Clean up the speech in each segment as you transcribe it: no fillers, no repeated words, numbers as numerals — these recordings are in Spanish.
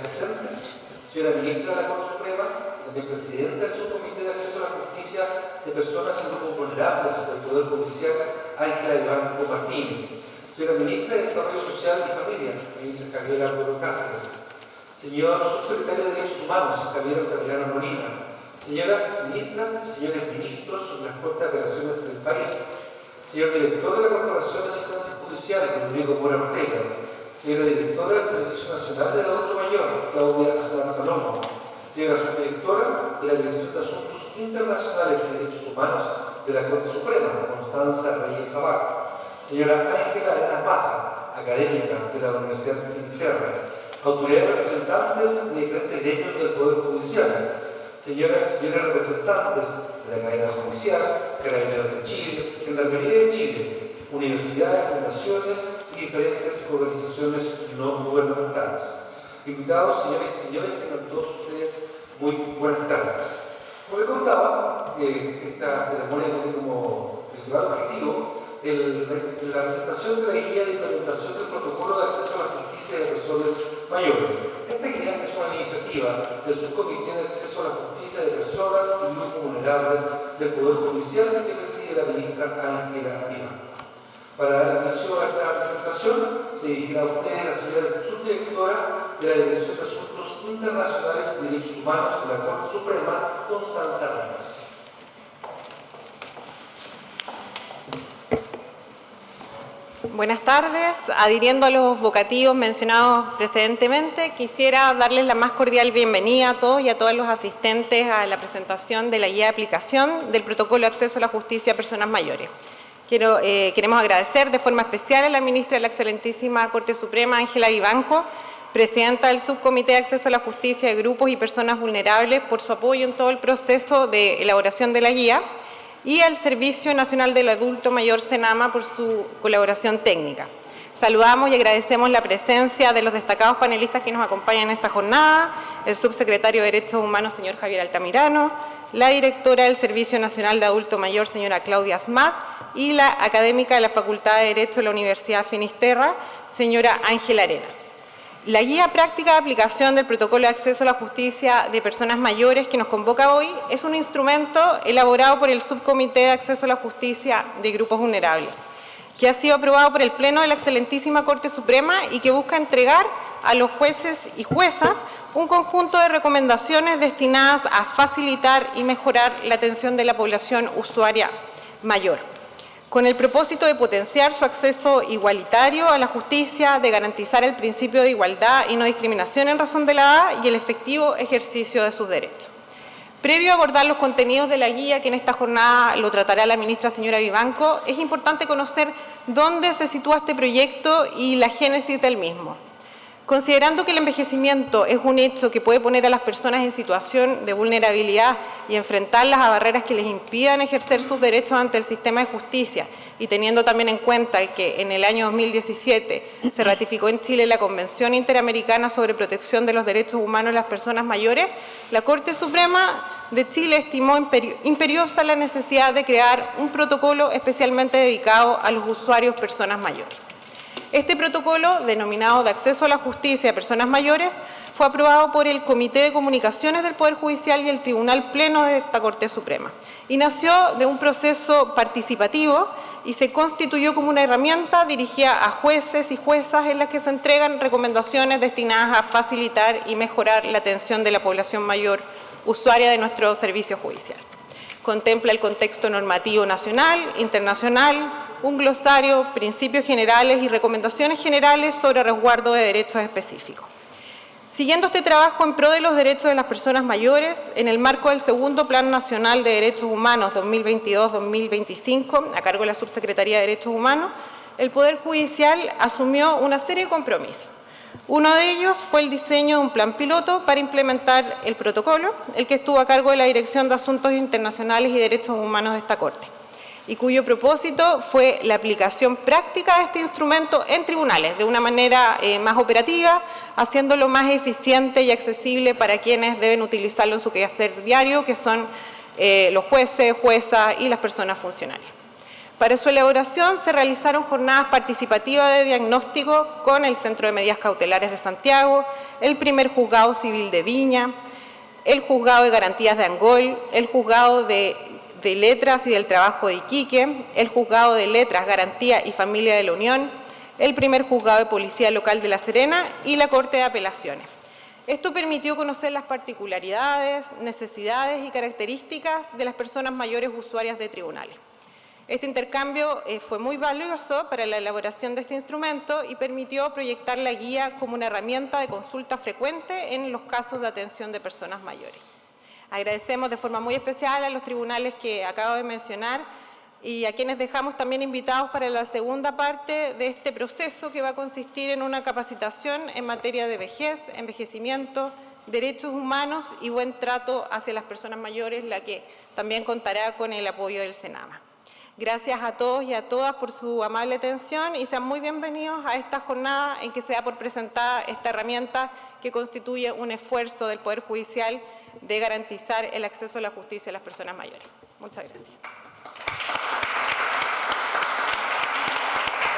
presentes, señora Ministra de la Corte Suprema, y también Presidenta del Subcomité de Acceso a la Justicia de Personas y Grupos Vulnerables del Poder Judicial, Ángela Vivanco Martínez, señora Ministra de Desarrollo Social y Familia, ministra Javier Arturo Cáceres, señor Subsecretario de Derechos Humanos, Javier Altamirano Molina, señoras ministras y señores ministros de las Cortes de Apelaciones del país, señor Director de la Corporación de Asistencia Judicial, Rodrigo Mora Ortega, señora Directora del Servicio Nacional del Adulto Mayor, Claudia Azcárate Palomo, señora Subdirectora de la Dirección de Asuntos Internacionales y Derechos Humanos de la Corte Suprema, Constanza Reyes Sabat, señora Ángela Elena Paza, académica de la Universidad de Finisterra, autoridades representantes de diferentes gremios del Poder Judicial, señoras y señores representantes de la Cadena Judicial, Carabineros de Chile, Gendarmería de Chile, universidades, fundaciones y diferentes organizaciones no gubernamentales. Invitados, señores y señores, tengan todos ustedes muy buenas tardes. Como les contaba, esta ceremonia tiene como principal objetivo la presentación de la guía de implementación del protocolo de acceso a la justicia de personas mayores. Esta guía es una iniciativa del Subcomité de Acceso a la Justicia de Personas y Grupos Vulnerables del Poder Judicial que preside la ministra Ángela Vivanco. Para dar inicio a esta presentación, se dirigirá a ustedes la señora subdirectora de la Dirección de Asuntos Internacionales y Derechos Humanos de la Corte Suprema, Constanza Reyes. Buenas tardes. Adhiriendo a los vocativos mencionados precedentemente, quisiera darles la más cordial bienvenida a todos y a todos los asistentes a la presentación de la guía de aplicación del Protocolo de Acceso a la Justicia a Personas Mayores. Queremos agradecer de forma especial a la ministra de la Excelentísima Corte Suprema, Ángela Vivanco, presidenta del Subcomité de Acceso a la Justicia de Grupos y Personas Vulnerables, por su apoyo en todo el proceso de elaboración de la guía, y al Servicio Nacional del Adulto Mayor, SENAMA, por su colaboración técnica. Saludamos y agradecemos la presencia de los destacados panelistas que nos acompañan en esta jornada, el subsecretario de Derechos Humanos, señor Javier Altamirano, la directora del Servicio Nacional de Adulto Mayor, señora Claudia Azmat, y la académica de la Facultad de Derecho de la Universidad Finisterra, señora Ángela Arenas. La guía práctica de aplicación del Protocolo de Acceso a la Justicia de Personas Mayores que nos convoca hoy es un instrumento elaborado por el Subcomité de Acceso a la Justicia de Grupos Vulnerables, que ha sido aprobado por el Pleno de la Excelentísima Corte Suprema y que busca entregar a los jueces y juezas un conjunto de recomendaciones destinadas a facilitar y mejorar la atención de la población usuaria mayor, con el propósito de potenciar su acceso igualitario a la justicia, de garantizar el principio de igualdad y no discriminación en razón de la edad y el efectivo ejercicio de sus derechos. Previo a abordar los contenidos de la guía, que en esta jornada lo tratará la ministra señora Vivanco, es importante conocer dónde se sitúa este proyecto y la génesis del mismo. Considerando que el envejecimiento es un hecho que puede poner a las personas en situación de vulnerabilidad y enfrentarlas a barreras que les impidan ejercer sus derechos ante el sistema de justicia, y teniendo también en cuenta que en el año 2017 se ratificó en Chile la Convención Interamericana sobre Protección de los Derechos Humanos de las Personas Mayores, la Corte Suprema de Chile estimó imperiosa la necesidad de crear un protocolo especialmente dedicado a los usuarios personas mayores. Este protocolo, denominado de acceso a la justicia de personas mayores, fue aprobado por el Comité de Comunicaciones del Poder Judicial y el Tribunal Pleno de esta Corte Suprema, y nació de un proceso participativo y se constituyó como una herramienta dirigida a jueces y juezas en las que se entregan recomendaciones destinadas a facilitar y mejorar la atención de la población mayor usuaria de nuestro servicio judicial. Contempla el contexto normativo nacional, internacional, un glosario, principios generales y recomendaciones generales sobre resguardo de derechos específicos. Siguiendo este trabajo en pro de los derechos de las personas mayores, en el marco del segundo Plan Nacional de Derechos Humanos 2022-2025, a cargo de la Subsecretaría de Derechos Humanos, el Poder Judicial asumió una serie de compromisos. Uno de ellos fue el diseño de un plan piloto para implementar el protocolo, el que estuvo a cargo de la Dirección de Asuntos Internacionales y Derechos Humanos de esta Corte, y cuyo propósito fue la aplicación práctica de este instrumento en tribunales, de una manera más operativa, haciéndolo más eficiente y accesible para quienes deben utilizarlo en su quehacer diario, que son los jueces, juezas y las personas funcionarias. Para su elaboración se realizaron jornadas participativas de diagnóstico con el Centro de Medidas Cautelares de Santiago, el primer juzgado civil de Viña, el juzgado de garantías de Angol, el juzgado de letras y del trabajo de Iquique, el juzgado de letras, garantía y familia de la Unión, el primer juzgado de policía local de La Serena y la Corte de Apelaciones. Esto permitió conocer las particularidades, necesidades y características de las personas mayores usuarias de tribunales. Este intercambio fue muy valioso para la elaboración de este instrumento y permitió proyectar la guía como una herramienta de consulta frecuente en los casos de atención de personas mayores. Agradecemos de forma muy especial a los tribunales que acabo de mencionar y a quienes dejamos también invitados para la segunda parte de este proceso, que va a consistir en una capacitación en materia de vejez, envejecimiento, derechos humanos y buen trato hacia las personas mayores, la que también contará con el apoyo del Senama. Gracias a todos y a todas por su amable atención y sean muy bienvenidos a esta jornada en que se da por presentada esta herramienta que constituye un esfuerzo del Poder Judicial de garantizar el acceso a la justicia a las personas mayores. Muchas gracias.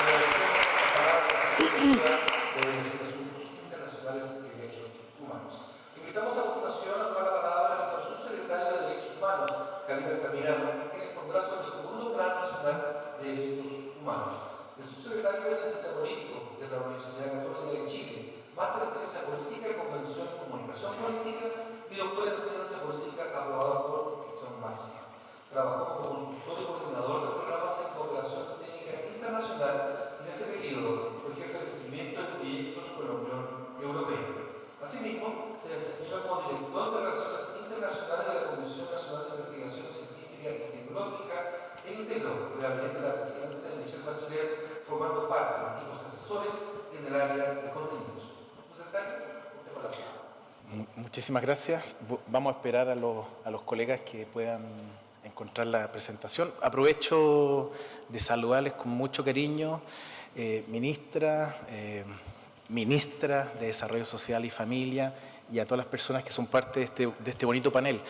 Agradecemos la palabra a la Secretaría de Asuntos Internacionales y Derechos Humanos. Invitamos a continuación a tomar la palabra al señor subsecretario de Derechos Humanos, Javier Altamirano, quien expondrá sobre el segundo Plan Nacional de Derechos Humanos. El subsecretario es cientista político de la Universidad Católica de Chile, máster en Ciencia Política y Convención en Comunicación Política y doctor en Ciencia Política aprobado por distinción máxima. Trabajó como consultor y coordinador de programas en cooperación técnica internacional. En ese periodo fue jefe de seguimiento de proyectos con la Unión Europea. Asimismo, se desempeñó como director de Relaciones Internacionales de la Comisión Nacional de Investigación Científica y Tecnológica e integró el gabinete de la presidencia de Michelle Bachelet, formando parte de equipos asesores en el área de contenidos. Secretario, usted con la palabra. Muchísimas gracias. Vamos a esperar a los colegas que puedan encontrar la presentación. Aprovecho de saludarles con mucho cariño, ministra de Desarrollo Social y Familia, y a todas las personas que son parte de este bonito panel.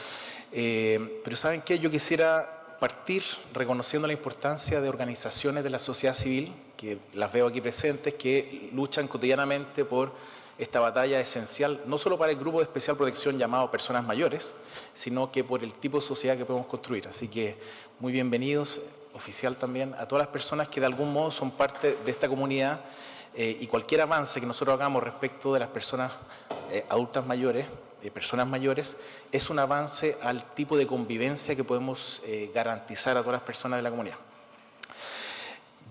Pero ¿saben qué? Yo quisiera partir reconociendo la importancia de organizaciones de la sociedad civil, que las veo aquí presentes, que luchan cotidianamente por esta batalla esencial, no solo para el grupo de especial protección llamado personas mayores, sino que por el tipo de sociedad que podemos construir. Así que muy bienvenidos, oficial también, a todas las personas que de algún modo son parte de esta comunidad, y cualquier avance que nosotros hagamos respecto de las personas adultas mayores, personas mayores, es un avance al tipo de convivencia que podemos garantizar a todas las personas de la comunidad.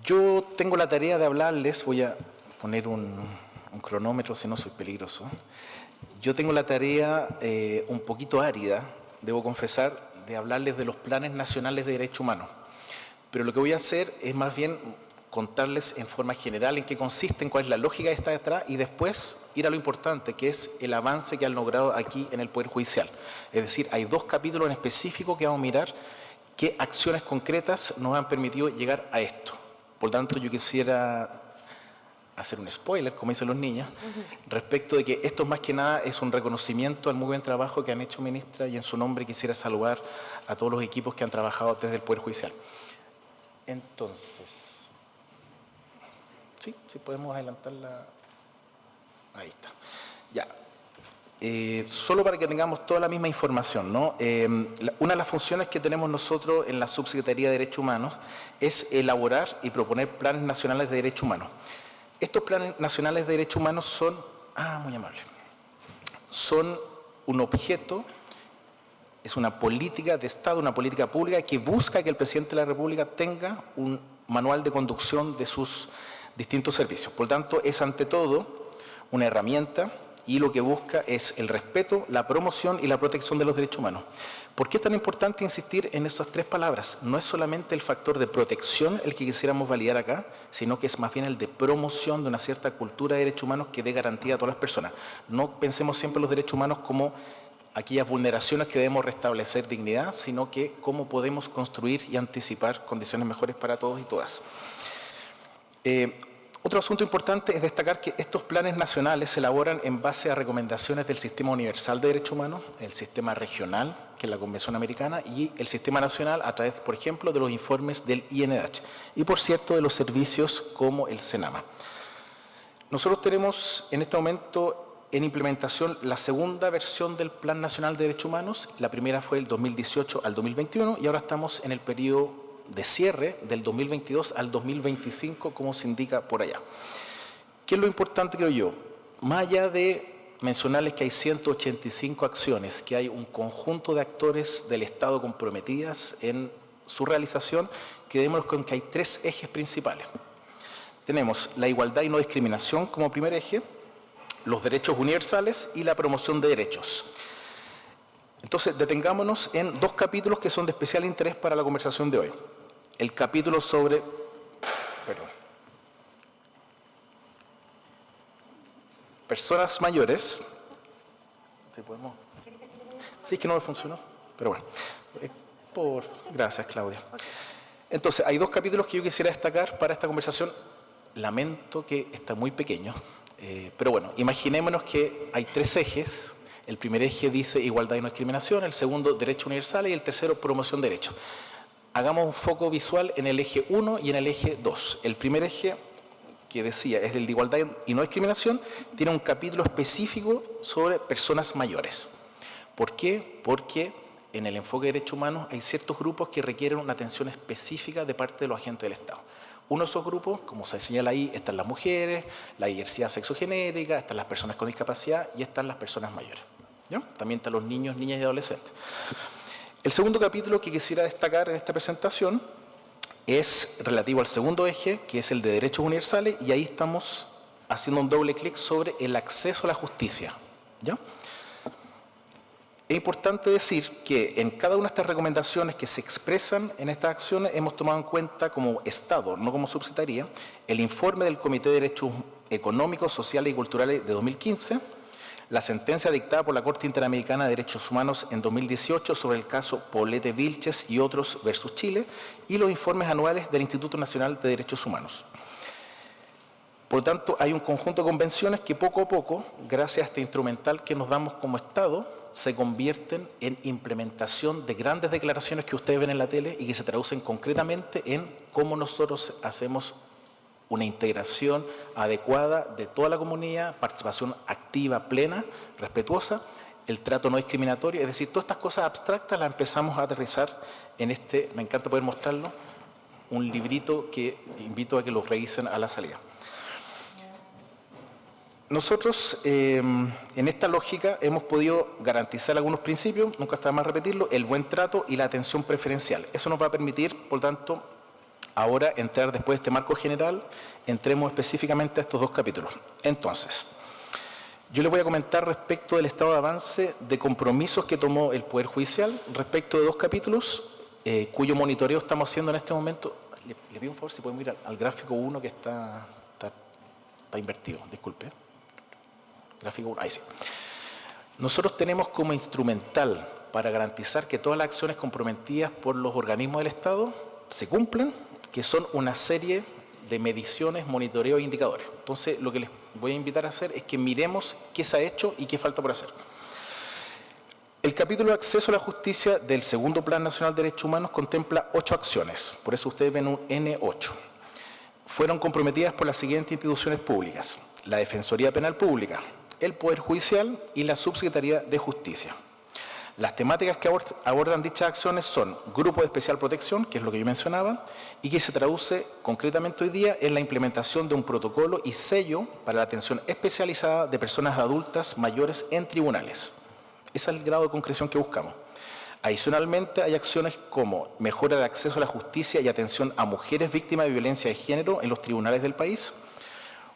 Yo tengo la tarea de hablarles, voy a poner un cronómetro, si no soy peligroso. Yo tengo la tarea un poquito árida, debo confesar, de hablarles de los planes nacionales de derechos humanos. Pero lo que voy a hacer es más bien contarles en forma general en qué consisten, cuál es la lógica que está detrás y después ir a lo importante, que es el avance que han logrado aquí en el Poder Judicial. Es decir, hay dos capítulos en específico que vamos a mirar qué acciones concretas nos han permitido llegar a esto. Por tanto, yo quisiera hacer un spoiler, como dicen los niños, respecto de que esto más que nada es un reconocimiento al muy buen trabajo que han hecho, ministra, y en su nombre quisiera saludar a todos los equipos que han trabajado desde el Poder Judicial. Entonces, sí, podemos adelantarla. Ahí está. Ya. Solo para que tengamos toda la misma información, ¿no? Una de las funciones que tenemos nosotros en la Subsecretaría de Derechos Humanos es elaborar y proponer planes nacionales de derechos humanos. Estos planes nacionales de derechos humanos son, muy amable, son un objeto, es una política de Estado, una política pública que busca que el presidente de la República tenga un manual de conducción de sus distintos servicios. Por lo tanto, es ante todo una herramienta y lo que busca es el respeto, la promoción y la protección de los derechos humanos. ¿Por qué es tan importante insistir en esas tres palabras? No es solamente el factor de protección el que quisiéramos validar acá, sino que es más bien el de promoción de una cierta cultura de derechos humanos que dé garantía a todas las personas. No pensemos siempre en los derechos humanos como aquellas vulneraciones que debemos restablecer dignidad, sino que cómo podemos construir y anticipar condiciones mejores para todos y todas. Otro asunto importante es destacar que estos planes nacionales se elaboran en base a recomendaciones del Sistema Universal de Derechos Humanos, el Sistema Regional, que es la Convención Americana, y el Sistema Nacional a través, por ejemplo, de los informes del INDH y, por cierto, de los servicios como el Senama. Nosotros tenemos en este momento en implementación la segunda versión del Plan Nacional de Derechos Humanos. La primera fue el 2018 al 2021 y ahora estamos en el periodo de cierre del 2022 al 2025, como se indica por allá. ¿Qué es lo importante, creo yo? Más allá de mencionarles que hay 185 acciones, que hay un conjunto de actores del Estado comprometidas en su realización, quedémonos con que hay 3 ejes principales. Tenemos la igualdad y no discriminación como primer eje, los derechos universales y la promoción de derechos. Entonces, detengámonos en 2 capítulos que son de especial interés para la conversación de hoy. El capítulo sobre... personas mayores. ¿Sí podemos? Sí, es que no me funcionó, pero bueno. Gracias, Claudia. Entonces, hay 2 capítulos que yo quisiera destacar para esta conversación. Lamento que está muy pequeño, pero bueno, imaginémonos que hay 3 ejes. El primer eje dice igualdad y no discriminación, el segundo derechos universales y el tercero promoción de derechos. Hagamos un foco visual en el eje 1 y en el eje 2. El primer eje, que decía es el de igualdad y no discriminación, tiene un capítulo específico sobre personas mayores. ¿Por qué? Porque en el enfoque de derechos humanos hay ciertos grupos que requieren una atención específica de parte de los agentes del Estado. Uno de esos grupos, como se señala ahí, están las mujeres, la diversidad sexogenérica, están las personas con discapacidad y están las personas mayores. ¿Ya? También están los niños, niñas y adolescentes. El segundo capítulo que quisiera destacar en esta presentación es relativo al segundo eje, que es el de derechos universales, y ahí estamos haciendo un doble clic sobre el acceso a la justicia. ¿Ya? Es importante decir que en cada una de estas recomendaciones que se expresan en estas acciones hemos tomado en cuenta como Estado, no como subsecretaría, el informe del Comité de Derechos Económicos, Sociales y Culturales de 2015, la sentencia dictada por la Corte Interamericana de Derechos Humanos en 2018 sobre el caso Poblete Vilches y otros versus Chile, y los informes anuales del Instituto Nacional de Derechos Humanos. Por lo tanto, hay un conjunto de convenciones que poco a poco, gracias a este instrumental que nos damos como Estado, se convierten en implementación de grandes declaraciones que ustedes ven en la tele y que se traducen concretamente en cómo nosotros hacemos una integración adecuada de toda la comunidad, participación activa, plena, respetuosa, el trato no discriminatorio, es decir, todas estas cosas abstractas las empezamos a aterrizar en este, me encanta poder mostrarlo, un librito que invito a que lo revisen a la salida. Nosotros, en esta lógica, hemos podido garantizar algunos principios, nunca está de más repetirlo, el buen trato y la atención preferencial. Eso nos va a permitir, por tanto, ahora entrar después de este marco general, entremos específicamente a estos 2 capítulos. Entonces, yo les voy a comentar respecto del estado de avance de compromisos que tomó el Poder Judicial respecto de 2 capítulos, cuyo monitoreo estamos haciendo en este momento. Le pido un favor si pueden mirar al gráfico 1 que está invertido, disculpe. Gráfico 1, ahí sí. Nosotros tenemos como instrumental para garantizar que todas las acciones comprometidas por los organismos del Estado se cumplen, que son una serie de mediciones, monitoreo e indicadores. Entonces, lo que les voy a invitar a hacer es que miremos qué se ha hecho y qué falta por hacer. El capítulo de acceso a la justicia del segundo Plan Nacional de Derechos Humanos contempla 8 acciones, por eso ustedes ven un N8. Fueron comprometidas por las siguientes instituciones públicas: la Defensoría Penal Pública, el Poder Judicial y la Subsecretaría de Justicia. Las temáticas que abordan dichas acciones son Grupo de Especial Protección, que es lo que yo mencionaba, y que se traduce concretamente hoy día en la implementación de un protocolo y sello para la atención especializada de personas adultas mayores en tribunales. Ese es el grado de concreción que buscamos. Adicionalmente, hay acciones como mejora de acceso a la justicia y atención a mujeres víctimas de violencia de género en los tribunales del país,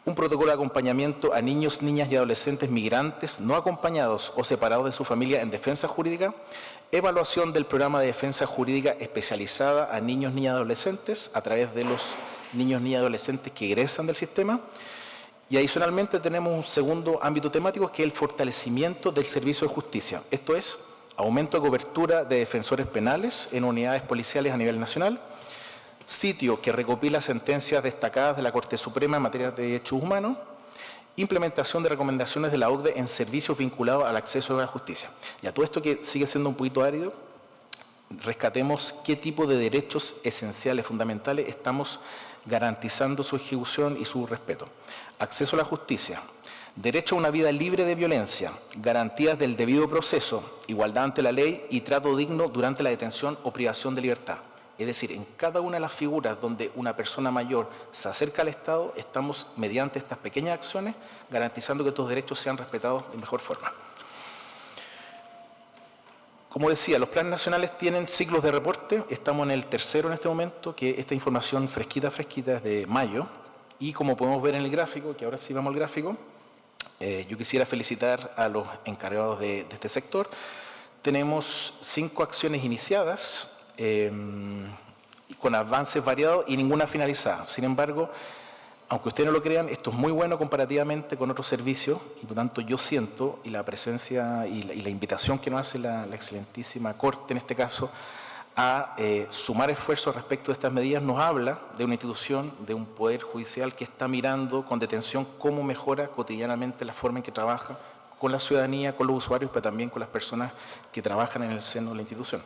un protocolo de acompañamiento a niños, niñas y adolescentes migrantes no acompañados o separados de su familia en defensa jurídica, evaluación del programa de defensa jurídica especializada a niños, niñas y adolescentes a través de los niños, niñas y adolescentes que egresan del sistema. Y adicionalmente tenemos un segundo ámbito temático que es el fortalecimiento del servicio de justicia. Esto es aumento de cobertura de defensores penales en unidades policiales a nivel nacional, sitio que recopila sentencias destacadas de la Corte Suprema en materia de derechos humanos, implementación de recomendaciones de la OCDE en servicios vinculados al acceso a la justicia. Y a todo esto que sigue siendo un poquito árido, rescatemos qué tipo de derechos esenciales, fundamentales, estamos garantizando su ejecución y su respeto. Acceso a la justicia, Derecho a una vida libre de violencia, garantías del debido proceso, igualdad ante la ley y trato digno durante la detención o privación de libertad. Es decir, en cada una de las figuras donde una persona mayor se acerca al Estado, estamos, mediante estas pequeñas acciones, garantizando que estos derechos sean respetados de mejor forma. Como decía, los planes nacionales tienen ciclos de reporte. Estamos en el tercero en este momento, que esta información fresquita es de mayo. Y como podemos ver en el gráfico, que ahora sí vamos al gráfico, yo quisiera felicitar a los encargados de este sector. Tenemos 5 acciones iniciadas, con avances variados y ninguna finalizada. Sin embargo, aunque ustedes no lo crean, esto es muy bueno comparativamente con otros servicios y por tanto yo siento, y la presencia y la invitación que nos hace la excelentísima Corte en este caso, a sumar esfuerzos respecto de estas medidas, nos habla de una institución, de un poder judicial que está mirando con detención cómo mejora cotidianamente la forma en que trabaja con la ciudadanía, con los usuarios, pero también con las personas que trabajan en el seno de la institución.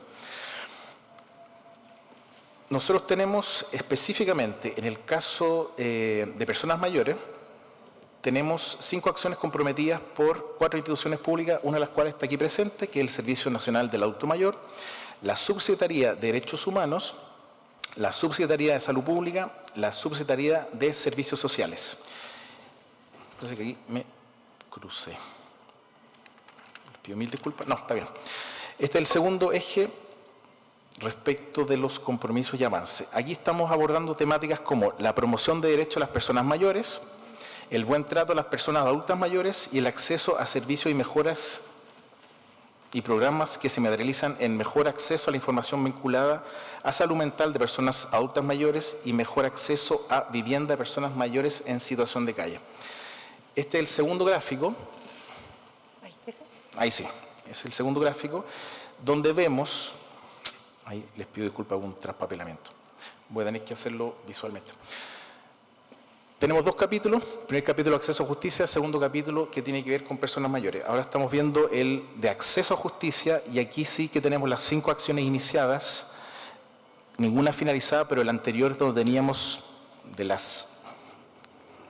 Nosotros tenemos específicamente, en el caso de personas mayores, tenemos 5 acciones comprometidas por 4 instituciones públicas, una de las cuales está aquí presente, que es el Servicio Nacional del Adulto Mayor, la Subsecretaría de Derechos Humanos, la Subsecretaría de Salud Pública, la Subsecretaría de Servicios Sociales. Entonces que aquí me crucé. Les pido mil disculpas. No, está bien. Este es el segundo eje respecto de los compromisos y avances. Aquí estamos abordando temáticas como la promoción de derechos a las personas mayores, el buen trato a las personas adultas mayores y el acceso a servicios y mejoras y programas que se materializan en mejor acceso a la información vinculada a salud mental de personas adultas mayores y mejor acceso a vivienda de personas mayores en situación de calle. Este es el segundo gráfico. Ahí sí, es el segundo gráfico, donde vemos, ahí les pido disculpas por un traspapelamiento, voy a tener que hacerlo visualmente. Tenemos 2 capítulos, primer capítulo acceso a justicia, segundo capítulo que tiene que ver con personas mayores. Ahora estamos viendo el de acceso a justicia y aquí sí que tenemos las 5 acciones iniciadas, ninguna finalizada, pero el anterior donde teníamos de las...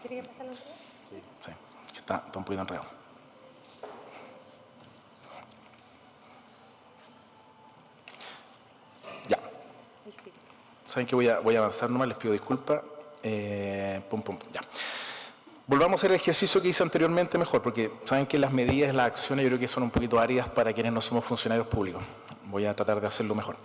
¿Quiere que pase la anterior? Sí, está un poquito enredado. Ya. Saben que voy a avanzar nomás, les pido disculpas. Ya. Volvamos a hacer el ejercicio que hice anteriormente mejor, porque saben que las medidas, las acciones, yo creo que son un poquito áridas para quienes no somos funcionarios públicos. Voy a tratar de hacerlo mejor.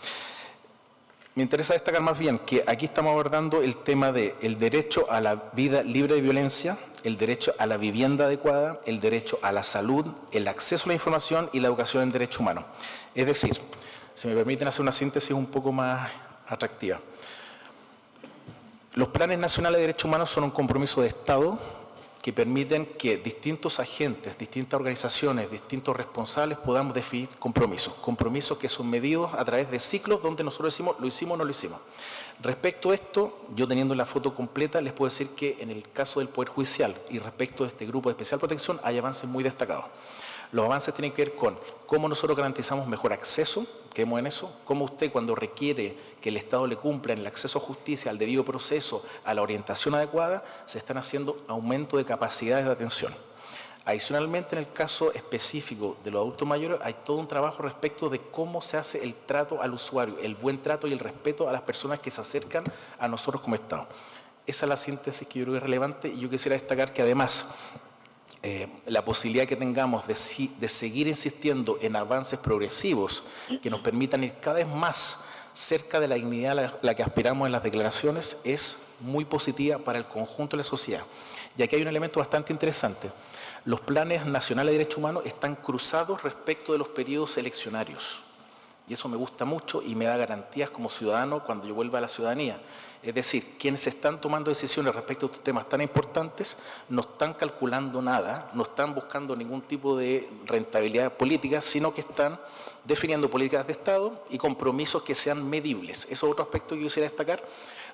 Me interesa destacar más bien que aquí estamos abordando el tema del derecho a la vida libre de violencia, el derecho a la vivienda adecuada, el derecho a la salud, el acceso a la información y la educación en derechos humanos. Es decir, si me permiten hacer una síntesis un poco más atractiva. Los planes nacionales de derechos humanos son un compromiso de Estado que permiten que distintos agentes, distintas organizaciones, distintos responsables podamos definir compromisos que son medidos a través de ciclos donde nosotros decimos lo hicimos o no lo hicimos. Respecto a esto, yo teniendo la foto completa, les puedo decir que en el caso del Poder Judicial y respecto de este grupo de especial protección hay avances muy destacados. Los avances tienen que ver con cómo nosotros garantizamos mejor acceso, quedemos en eso, cómo usted cuando requiere que el Estado le cumpla en el acceso a justicia, al debido proceso, a la orientación adecuada, se están haciendo aumento de capacidades de atención. Adicionalmente, en el caso específico de los adultos mayores, hay todo un trabajo respecto de cómo se hace el trato al usuario, el buen trato y el respeto a las personas que se acercan a nosotros como Estado. Esa es la síntesis que yo creo que es relevante y yo quisiera destacar que además la posibilidad que tengamos de seguir insistiendo en avances progresivos que nos permitan ir cada vez más cerca de la dignidad a la que aspiramos en las declaraciones es muy positiva para el conjunto de la sociedad. Y aquí hay un elemento bastante interesante. Los planes nacionales de derechos humanos están cruzados respecto de los periodos eleccionarios. Y eso me gusta mucho y me da garantías como ciudadano cuando yo vuelva a la ciudadanía. Es decir, quienes están tomando decisiones respecto a estos temas tan importantes no están calculando nada, no están buscando ningún tipo de rentabilidad política, sino que están definiendo políticas de Estado y compromisos que sean medibles. Eso es otro aspecto que yo quisiera destacar.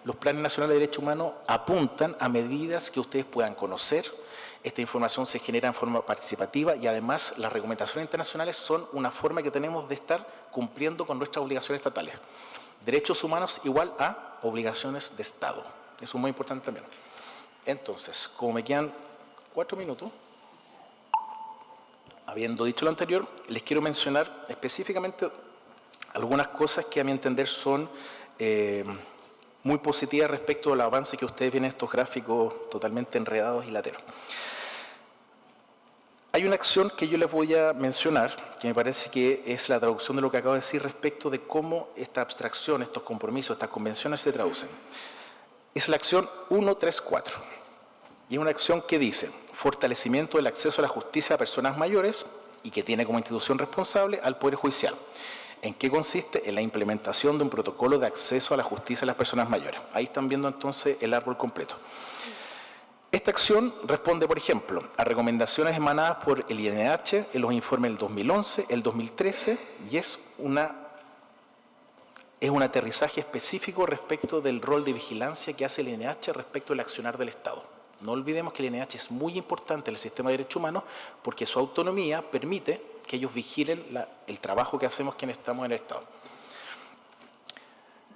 Los planes nacionales de derechos humanos apuntan a medidas que ustedes puedan conocer. Esta información se genera en forma participativa y además las recomendaciones internacionales son una forma que tenemos de estar cumpliendo con nuestras obligaciones estatales. Derechos humanos igual a obligaciones de Estado. Eso es muy importante también. Entonces, como me quedan 4 minutos, Habiendo dicho lo anterior, les quiero mencionar específicamente algunas cosas que a mi entender son muy positivas respecto al avance que ustedes ven en estos gráficos totalmente enredados y lateros. Hay una acción que yo les voy a mencionar, que me parece que es la traducción de lo que acabo de decir respecto de cómo esta abstracción, estos compromisos, estas convenciones se traducen. Es la acción 134. Y es una acción que dice: fortalecimiento del acceso a la justicia a personas mayores y que tiene como institución responsable al Poder Judicial. ¿En qué consiste? En la implementación de un protocolo de acceso a la justicia a las personas mayores. Ahí están viendo entonces el árbol completo. Esta acción responde, por ejemplo, a recomendaciones emanadas por el INH en los informes del 2011, el 2013, y es un aterrizaje específico respecto del rol de vigilancia que hace el INH respecto del accionar del Estado. No olvidemos que el INH es muy importante en el sistema de derechos humanos porque su autonomía permite que ellos vigilen el trabajo que hacemos quienes estamos en el Estado.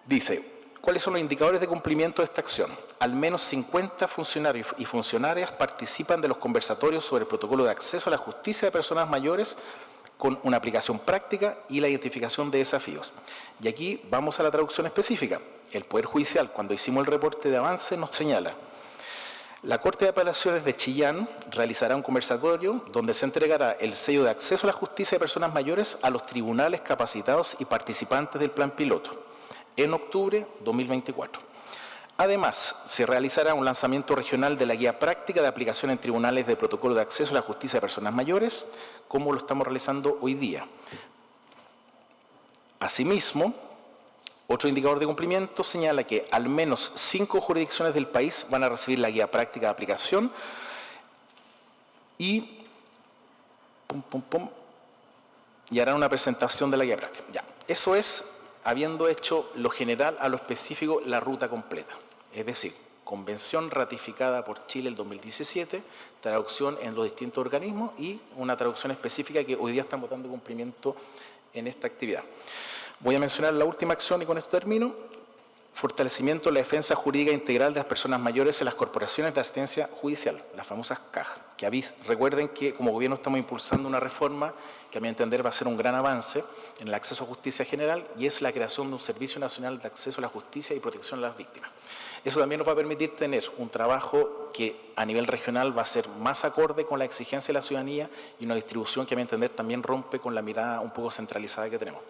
Dice: ¿cuáles son los indicadores de cumplimiento de esta acción? Al menos 50 funcionarios y funcionarias participan de los conversatorios sobre el protocolo de acceso a la justicia de personas mayores con una aplicación práctica y la identificación de desafíos. Y aquí vamos a la traducción específica. El Poder Judicial, cuando hicimos el reporte de avance, nos señala: la Corte de Apelaciones de Chillán realizará un conversatorio donde se entregará el sello de acceso a la justicia de personas mayores a los tribunales capacitados y participantes del plan piloto en octubre 2024. Además, se realizará un lanzamiento regional de la guía práctica de aplicación en tribunales del protocolo de acceso a la justicia de personas mayores, como lo estamos realizando hoy día. Asimismo, otro indicador de cumplimiento señala que al menos 5 jurisdicciones del país van a recibir la guía práctica de aplicación y harán una presentación de la guía práctica. Ya, eso es habiendo hecho lo general a lo específico la ruta completa. Es decir, convención ratificada por Chile el 2017, traducción en los distintos organismos y una traducción específica que hoy día estamos dando cumplimiento en esta actividad. Voy a mencionar la última acción y con esto termino. Fortalecimiento de la defensa jurídica integral de las personas mayores en las corporaciones de asistencia judicial, las famosas CAJ. Recuerden que como gobierno estamos impulsando una reforma que a mi entender va a ser un gran avance en el acceso a justicia general y es la creación de un Servicio Nacional de Acceso a la Justicia y Protección a las Víctimas. Eso también nos va a permitir tener un trabajo que a nivel regional va a ser más acorde con la exigencia de la ciudadanía y una distribución que a mi entender también rompe con la mirada un poco centralizada que tenemos.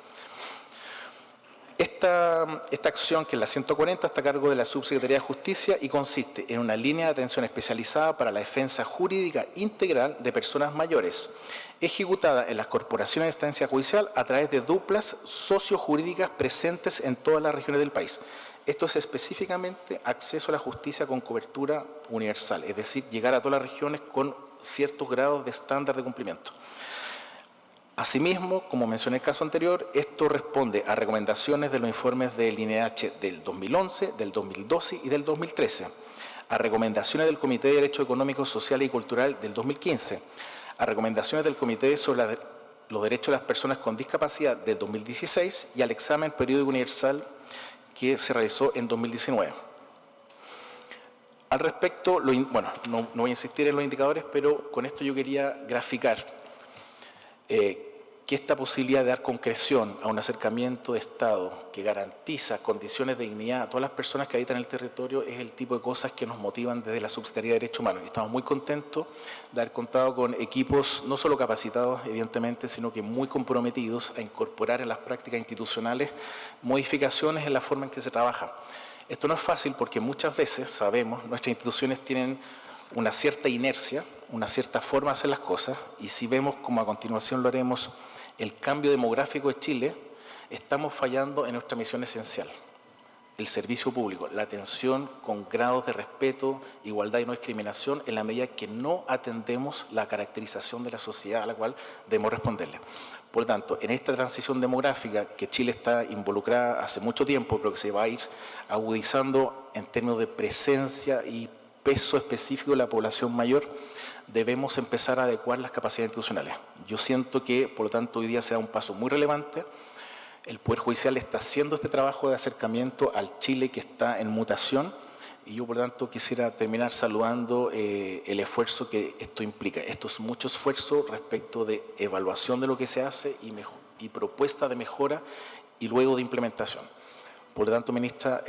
Esta acción, que es la 140, está a cargo de la Subsecretaría de Justicia y consiste en una línea de atención especializada para la defensa jurídica integral de personas mayores, ejecutada en las corporaciones de instancia judicial a través de duplas sociojurídicas presentes en todas las regiones del país. Esto es específicamente acceso a la justicia con cobertura universal, es decir, llegar a todas las regiones con ciertos grados de estándar de cumplimiento. Asimismo, como mencioné en el caso anterior, esto responde a recomendaciones de los informes del INH del 2011, del 2012 y del 2013, a recomendaciones del Comité de Derecho Económico, Social y Cultural del 2015, a recomendaciones del Comité sobre los Derechos de las Personas con Discapacidad del 2016 y al examen periódico universal que se realizó en 2019. Al respecto, no voy a insistir en los indicadores, pero con esto yo quería graficar que esta posibilidad de dar concreción a un acercamiento de Estado que garantiza condiciones de dignidad a todas las personas que habitan el territorio es el tipo de cosas que nos motivan desde la Subsecretaría de Derechos Humanos. Y estamos muy contentos de haber contado con equipos no solo capacitados, evidentemente, sino que muy comprometidos a incorporar en las prácticas institucionales modificaciones en la forma en que se trabaja. Esto no es fácil porque muchas veces, sabemos, nuestras instituciones tienen una cierta inercia, una cierta forma de hacer las cosas, y si vemos, como a continuación lo haremos, el cambio demográfico de Chile, estamos fallando en nuestra misión esencial, el servicio público, la atención con grados de respeto, igualdad y no discriminación en la medida que no atendemos la caracterización de la sociedad a la cual debemos responderle. Por lo tanto, en esta transición demográfica que Chile está involucrada hace mucho tiempo, pero que se va a ir agudizando en términos de presencia y peso específico de la población mayor, debemos empezar a adecuar las capacidades institucionales. Yo siento que, por lo tanto, hoy día se da un paso muy relevante. El Poder Judicial está haciendo este trabajo de acercamiento al Chile que está en mutación Y yo, por lo tanto, quisiera terminar saludando el esfuerzo que esto implica. Esto es mucho esfuerzo respecto de evaluación de lo que se hace y propuesta de mejora y luego de implementación. Por lo tanto, ministra,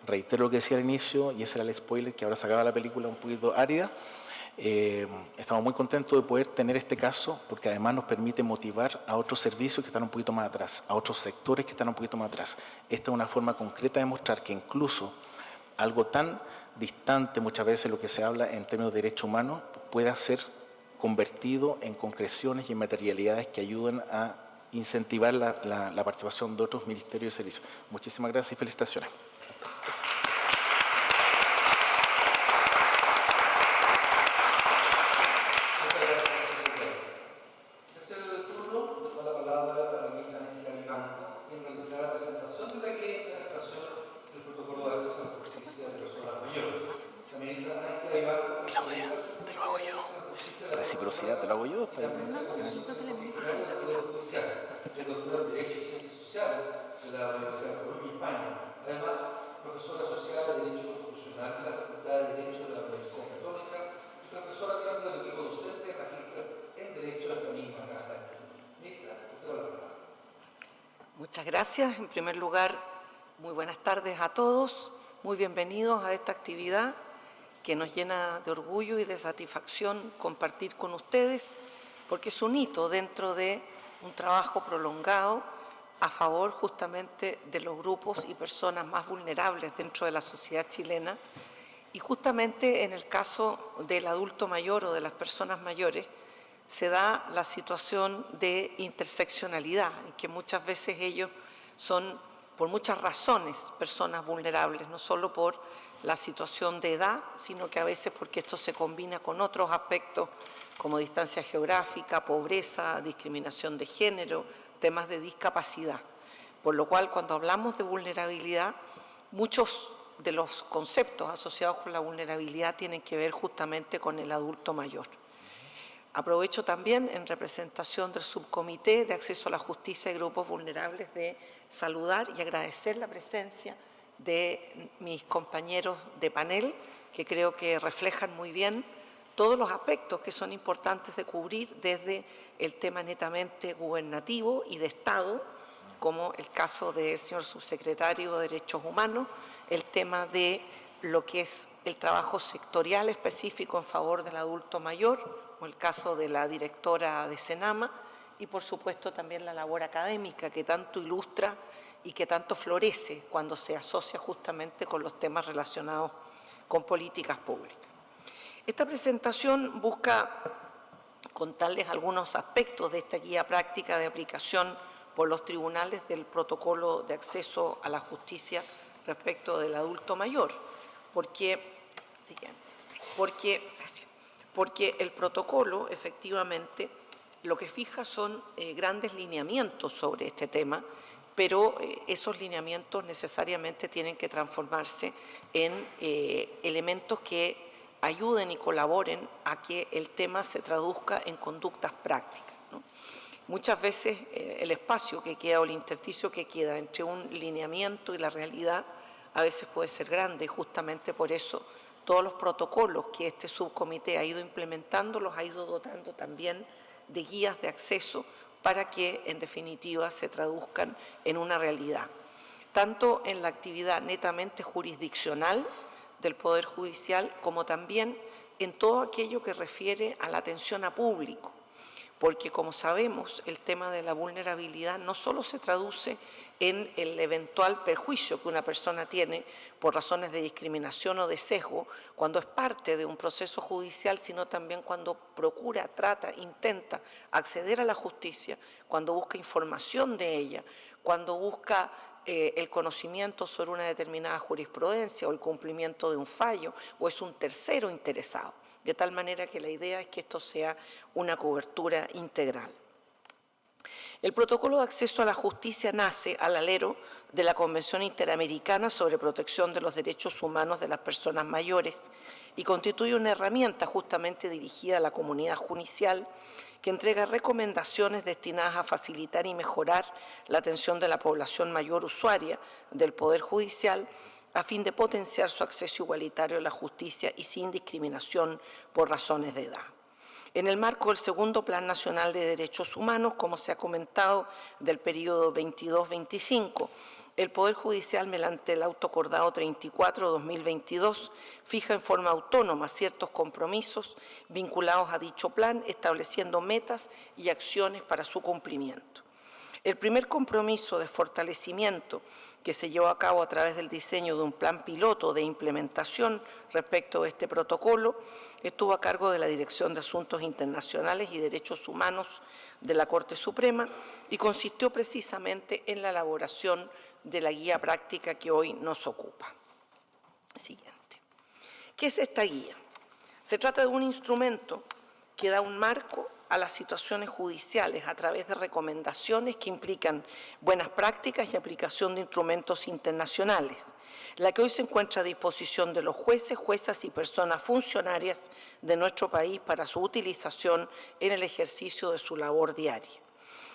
reitero lo que decía al inicio, y ese era el spoiler, que ahora se acaba la película un poquito árida. Estamos muy contentos de poder tener este caso, porque además nos permite motivar a otros servicios que están un poquito más atrás, a otros sectores que están un poquito más atrás. Esta es una forma concreta de mostrar que incluso algo tan distante muchas veces lo que se habla en términos de derechos humanos pueda ser convertido en concreciones y en materialidades que ayuden a incentivar la participación de otros ministerios y servicios. Muchísimas gracias y felicitaciones. Muchas gracias, secretario. Es el turno de tomar la palabra para la ministra Ángela Vivanco, quien realizará la presentación de la guía de implementación del protocolo de acceso a la justicia de personas mayores. La ministra Ángela Vivanco presentará su Te lo hago yo. la Reciprocidad, te lo hago yo. es doctora en Derecho y Ciencias Sociales de la Universidad de Colombia, España. Además, profesora asociada de Derecho Constitucional de la Facultad de Derecho de la Universidad Católica y profesora miembro del equipo docente y magíster en Derecho de esta misma Casa de Estudios. Ministra, usted va a hablar. Muchas gracias. En primer lugar, muy buenas tardes a todos. Muy bienvenidos a esta actividad que nos llena de orgullo y de satisfacción compartir con ustedes, porque es un hito dentro de un trabajo prolongado a favor justamente de los grupos y personas más vulnerables dentro de la sociedad chilena. Y justamente en el caso del adulto mayor o de las personas mayores se da la situación de interseccionalidad, en que muchas veces ellos son, por muchas razones, personas vulnerables, no solo por la situación de edad, sino que a veces porque esto se combina con otros aspectos como distancia geográfica, pobreza, discriminación de género, temas de discapacidad. Por lo cual, cuando hablamos de vulnerabilidad, muchos de los conceptos asociados con la vulnerabilidad tienen que ver justamente con el adulto mayor. Aprovecho también, en representación del Subcomité de Acceso a la Justicia y Grupos Vulnerables, de saludar y agradecer la presencia de mis compañeros de panel, que creo que reflejan muy bien todos los aspectos que son importantes de cubrir desde el tema netamente gubernativo y de Estado, como el caso del señor subsecretario de Derechos Humanos, el tema de lo que es el trabajo sectorial específico en favor del adulto mayor, o el caso de la directora de Senama, y por supuesto también la labor académica que tanto ilustra y que tanto florece cuando se asocia justamente con los temas relacionados con políticas públicas. Esta presentación busca contarles algunos aspectos de esta guía práctica de aplicación por los tribunales del protocolo de acceso a la justicia respecto del adulto mayor, porque el protocolo efectivamente lo que fija son grandes lineamientos sobre este tema, pero esos lineamientos necesariamente tienen que transformarse en elementos que ayuden y colaboren a que el tema se traduzca en conductas prácticas, ¿no? Muchas veces el espacio que queda o el intersticio que queda entre un lineamiento y la realidad a veces puede ser grande, y justamente por eso todos los protocolos que este subcomité ha ido implementando los ha ido dotando también de guías de acceso para que en definitiva se traduzcan en una realidad, tanto en la actividad netamente jurisdiccional del Poder Judicial como también en todo aquello que refiere a la atención a público, porque como sabemos el tema de la vulnerabilidad no solo se traduce en el eventual perjuicio que una persona tiene por razones de discriminación o de sesgo cuando es parte de un proceso judicial, sino también cuando procura, trata, intenta acceder a la justicia, cuando busca información de ella, cuando busca el conocimiento sobre una determinada jurisprudencia o el cumplimiento de un fallo, o es un tercero interesado. De tal manera que la idea es que esto sea una cobertura integral. El protocolo de acceso a la justicia nace al alero de la Convención Interamericana sobre Protección de los Derechos Humanos de las Personas Mayores y constituye una herramienta justamente dirigida a la comunidad judicial que entrega recomendaciones destinadas a facilitar y mejorar la atención de la población mayor usuaria del Poder Judicial a fin de potenciar su acceso igualitario a la justicia y sin discriminación por razones de edad. En el marco del segundo Plan Nacional de Derechos Humanos, como se ha comentado, del periodo 22-25, el Poder Judicial, mediante el Auto Acordado 34-2022, fija en forma autónoma ciertos compromisos vinculados a dicho plan, estableciendo metas y acciones para su cumplimiento. El primer compromiso de fortalecimiento que se llevó a cabo a través del diseño de un plan piloto de implementación respecto a este protocolo estuvo a cargo de la Dirección de Asuntos Internacionales y Derechos Humanos de la Corte Suprema y consistió precisamente en la elaboración de la guía práctica que hoy nos ocupa. Siguiente. ¿Qué es esta guía? Se trata de un instrumento que da un marco a las situaciones judiciales a través de recomendaciones que implican buenas prácticas y aplicación de instrumentos internacionales, la que hoy se encuentra a disposición de los jueces, juezas y personas funcionarias de nuestro país para su utilización en el ejercicio de su labor diaria.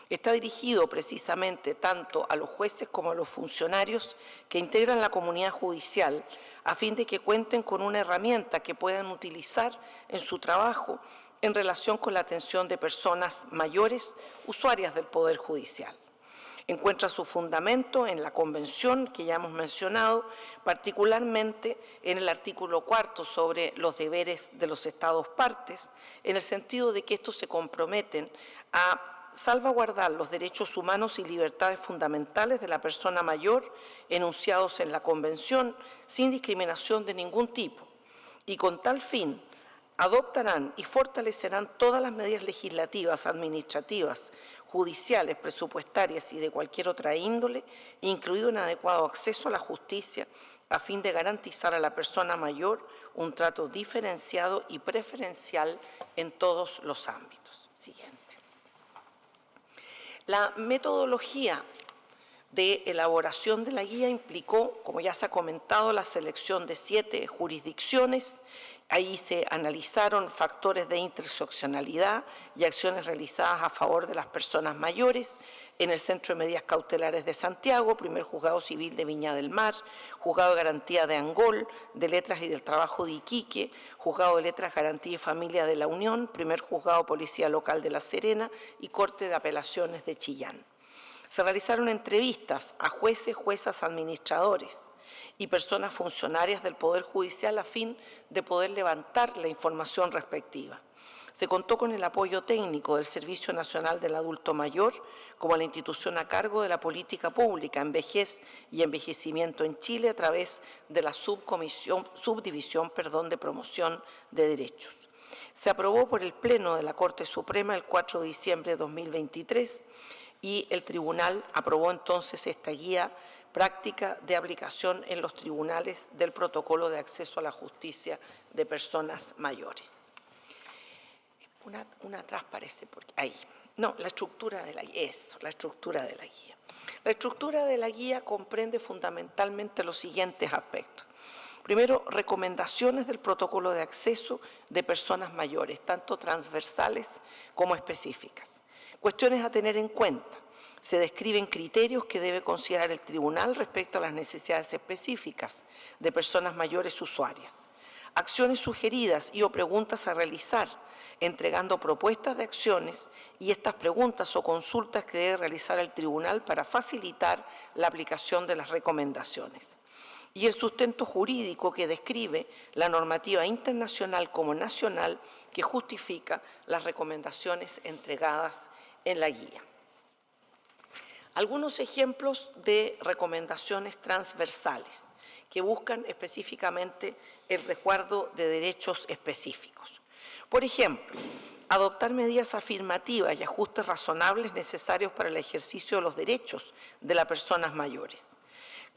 Está dirigido precisamente tanto a los jueces como a los funcionarios que integran la comunidad judicial a fin de que cuenten con una herramienta que puedan utilizar en su trabajo en relación con la atención de personas mayores usuarias del Poder Judicial. Encuentra su fundamento en la Convención que ya hemos mencionado, particularmente en el artículo 4 sobre los deberes de los Estados partes, en el sentido de que estos se comprometen a salvaguardar los derechos humanos y libertades fundamentales de la persona mayor enunciados en la Convención sin discriminación de ningún tipo y con tal fin adoptarán y fortalecerán todas las medidas legislativas, administrativas, judiciales, presupuestarias y de cualquier otra índole, incluido un adecuado acceso a la justicia, a fin de garantizar a la persona mayor un trato diferenciado y preferencial en todos los ámbitos. Siguiente. La metodología de elaboración de la guía implicó, como ya se ha comentado, la selección de 7 jurisdicciones. Ahí se analizaron factores de interseccionalidad y acciones realizadas a favor de las personas mayores en el Centro de Medidas Cautelares de Santiago, Primer Juzgado Civil de Viña del Mar, Juzgado de Garantía de Angol, de Letras y del Trabajo de Iquique, Juzgado de Letras, Garantía y Familia de la Unión, Primer Juzgado Policía Local de La Serena y Corte de Apelaciones de Chillán. Se realizaron entrevistas a jueces, juezas, administradores y personas funcionarias del Poder Judicial a fin de poder levantar la información respectiva. Se contó con el apoyo técnico del Servicio Nacional del Adulto Mayor como la institución a cargo de la política pública en vejez y envejecimiento en Chile a través de la subdivisión de promoción de derechos. Se aprobó por el Pleno de la Corte Suprema el 4 de diciembre de 2023 y el Tribunal aprobó entonces esta guía práctica de aplicación en los tribunales del protocolo de acceso a la justicia de personas mayores. Una atrás parece, porque ahí. No, la estructura de la guía, eso, la estructura de la guía. La estructura de la guía comprende fundamentalmente los siguientes aspectos. Primero, recomendaciones del protocolo de acceso de personas mayores, tanto transversales como específicas. Cuestiones a tener en cuenta. Se describen criterios que debe considerar el tribunal respecto a las necesidades específicas de personas mayores usuarias. Acciones sugeridas y o preguntas a realizar, entregando propuestas de acciones y estas preguntas o consultas que debe realizar el tribunal para facilitar la aplicación de las recomendaciones. Y el sustento jurídico que describe la normativa internacional como nacional que justifica las recomendaciones entregadas en la guía. Algunos ejemplos de recomendaciones transversales que buscan específicamente el resguardo de derechos específicos. Por ejemplo, adoptar medidas afirmativas y ajustes razonables necesarios para el ejercicio de los derechos de las personas mayores,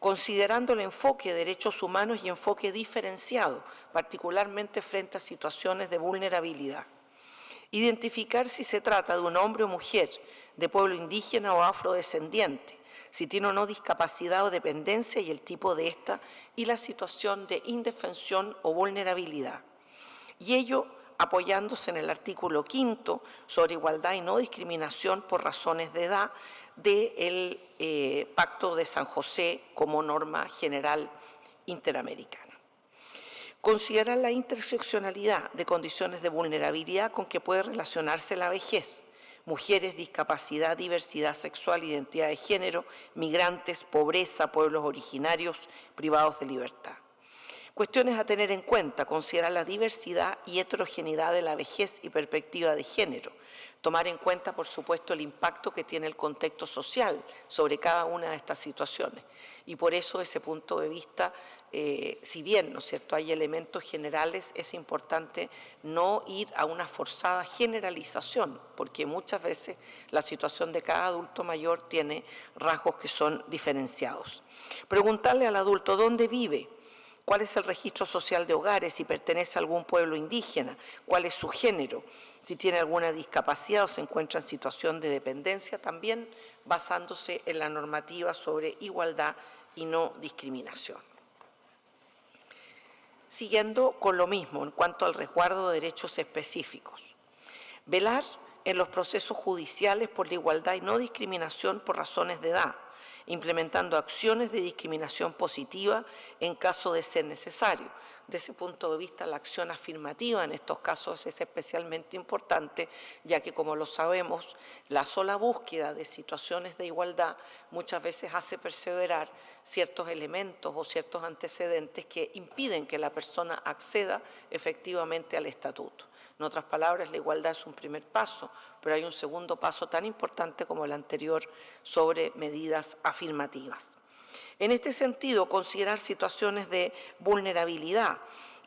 considerando el enfoque de derechos humanos y enfoque diferenciado, particularmente frente a situaciones de vulnerabilidad. Identificar si se trata de un hombre o mujer, de pueblo indígena o afrodescendiente, si tiene o no discapacidad o dependencia y el tipo de esta, y la situación de indefensión o vulnerabilidad. Y ello apoyándose en el artículo 5 sobre igualdad y no discriminación por razones de edad del Pacto de San José como norma general Interamericana. Considerar la interseccionalidad de condiciones de vulnerabilidad con que puede relacionarse la vejez, mujeres, discapacidad, diversidad sexual, identidad de género, migrantes, pobreza, pueblos originarios, privados de libertad. Cuestiones a tener en cuenta: considerar la diversidad y heterogeneidad de la vejez y perspectiva de género. Tomar en cuenta, por supuesto, el impacto que tiene el contexto social sobre cada una de estas situaciones. Y por eso, ese punto de vista, si bien, ¿no es cierto?, hay elementos generales, es importante no ir a una forzada generalización, porque muchas veces la situación de cada adulto mayor tiene rasgos que son diferenciados. Preguntarle al adulto dónde vive, cuál es el registro social de hogares, si pertenece a algún pueblo indígena, cuál es su género, si tiene alguna discapacidad o se encuentra en situación de dependencia, también basándose en la normativa sobre igualdad y no discriminación. Siguiendo con lo mismo en cuanto al resguardo de derechos específicos. Velar en los procesos judiciales por la igualdad y no discriminación por razones de edad, implementando acciones de discriminación positiva en caso de ser necesario. De ese punto de vista, la acción afirmativa en estos casos es especialmente importante, ya que, como lo sabemos, la sola búsqueda de situaciones de igualdad muchas veces hace perseverar ciertos elementos o ciertos antecedentes que impiden que la persona acceda efectivamente al estatuto. En otras palabras, la igualdad es un primer paso, pero hay un segundo paso tan importante como el anterior sobre medidas afirmativas. En este sentido, considerar situaciones de vulnerabilidad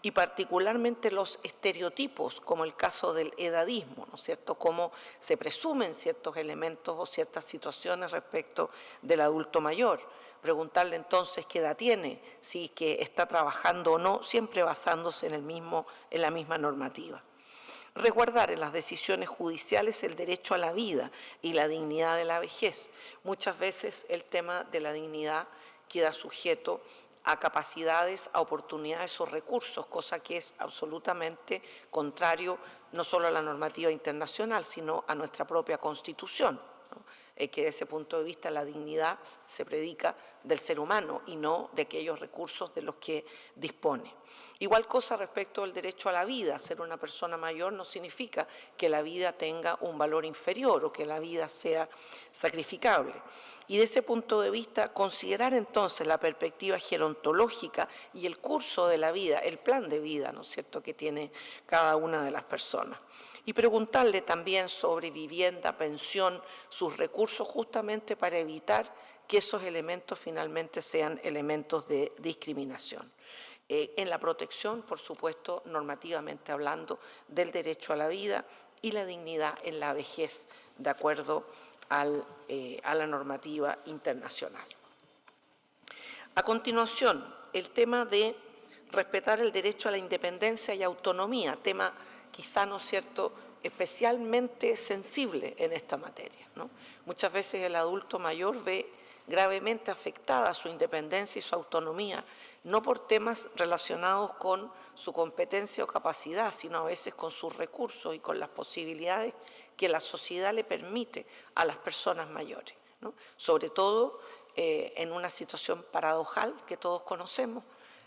y particularmente los estereotipos, como el caso del edadismo, ¿no es cierto?, cómo se presumen ciertos elementos o ciertas situaciones respecto del adulto mayor. Preguntarle entonces qué edad tiene, si que está trabajando o no, siempre basándose en la misma normativa. Resguardar en las decisiones judiciales el derecho a la vida y la dignidad de la vejez. Muchas veces el tema de la dignidad queda sujeto a capacidades, a oportunidades o recursos, cosa que es absolutamente contrario no solo a la normativa internacional, sino a nuestra propia Constitución, ¿no? Que desde ese punto de vista la dignidad se predica del ser humano y no de aquellos recursos de los que dispone. Igual cosa respecto al derecho a la vida. Ser una persona mayor no significa que la vida tenga un valor inferior o que la vida sea sacrificable. Y de ese punto de vista, considerar entonces la perspectiva gerontológica y el curso de la vida, el plan de vida, ¿no es cierto?, que tiene cada una de las personas. Y preguntarle también sobre vivienda, pensión, sus recursos, justamente para evitar que esos elementos finalmente sean elementos de discriminación. En la protección, por supuesto, normativamente hablando, del derecho a la vida y la dignidad en la vejez, de acuerdo a la normativa internacional. A continuación, el tema de respetar el derecho a la independencia y autonomía, tema quizá, ¿no es cierto?, especialmente sensible en esta materia, ¿no? Muchas veces el adulto mayor ve gravemente afectada su independencia y su autonomía, no por temas relacionados con su competencia o capacidad, sino a veces con sus recursos y con las posibilidades que la sociedad le permite a las personas mayores, ¿no? Sobre todo en una situación paradojal que todos conocemos,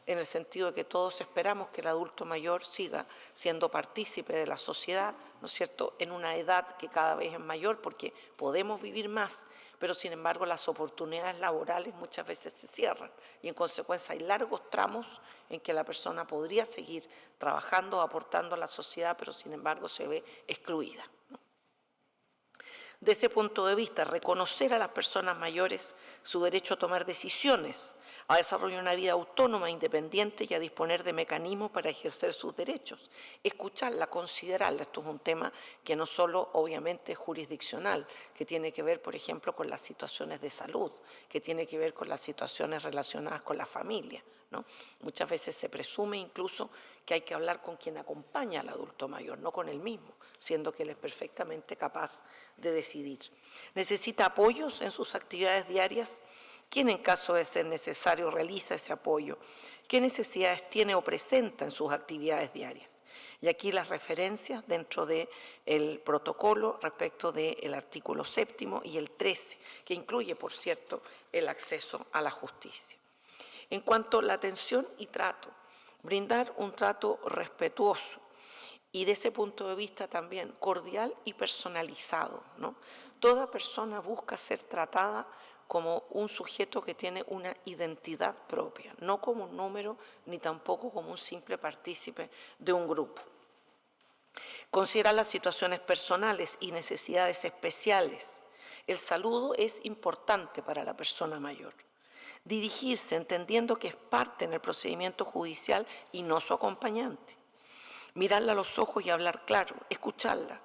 en el sentido de que todos esperamos que el adulto mayor siga siendo partícipe de la sociedad, ¿no es cierto?, en una edad que cada vez es mayor porque podemos vivir más, pero sin embargo las oportunidades laborales muchas veces se cierran y en consecuencia hay largos tramos en que la persona podría seguir trabajando, aportando a la sociedad, pero sin embargo se ve excluida, ¿no? De ese punto de vista, reconocer a las personas mayores su derecho a tomar decisiones, a desarrollar una vida autónoma, independiente y a disponer de mecanismos para ejercer sus derechos. Escucharla, considerarla. Esto es un tema que no solo obviamente es jurisdiccional, que tiene que ver, por ejemplo, con las situaciones de salud, que tiene que ver con las situaciones relacionadas con la familia, ¿no? Muchas veces se presume incluso que hay que hablar con quien acompaña al adulto mayor, no con él mismo, siendo que él es perfectamente capaz de decidir. Necesita apoyos en sus actividades diarias. ¿Quién en caso de ser necesario realiza ese apoyo? ¿Qué necesidades tiene o presenta en sus actividades diarias? Y aquí las referencias dentro del protocolo respecto del artículo 7º y el 13, que incluye, por cierto, el acceso a la justicia. En cuanto a la atención y trato, brindar un trato respetuoso y de ese punto de vista también cordial y personalizado, ¿no? Toda persona busca ser tratada como un sujeto que tiene una identidad propia, no como un número ni tampoco como un simple partícipe de un grupo. Considerar las situaciones personales y necesidades especiales. El saludo es importante para la persona mayor. Dirigirse entendiendo que es parte en el procedimiento judicial y no su acompañante. Mirarla a los ojos y hablar claro, escucharla,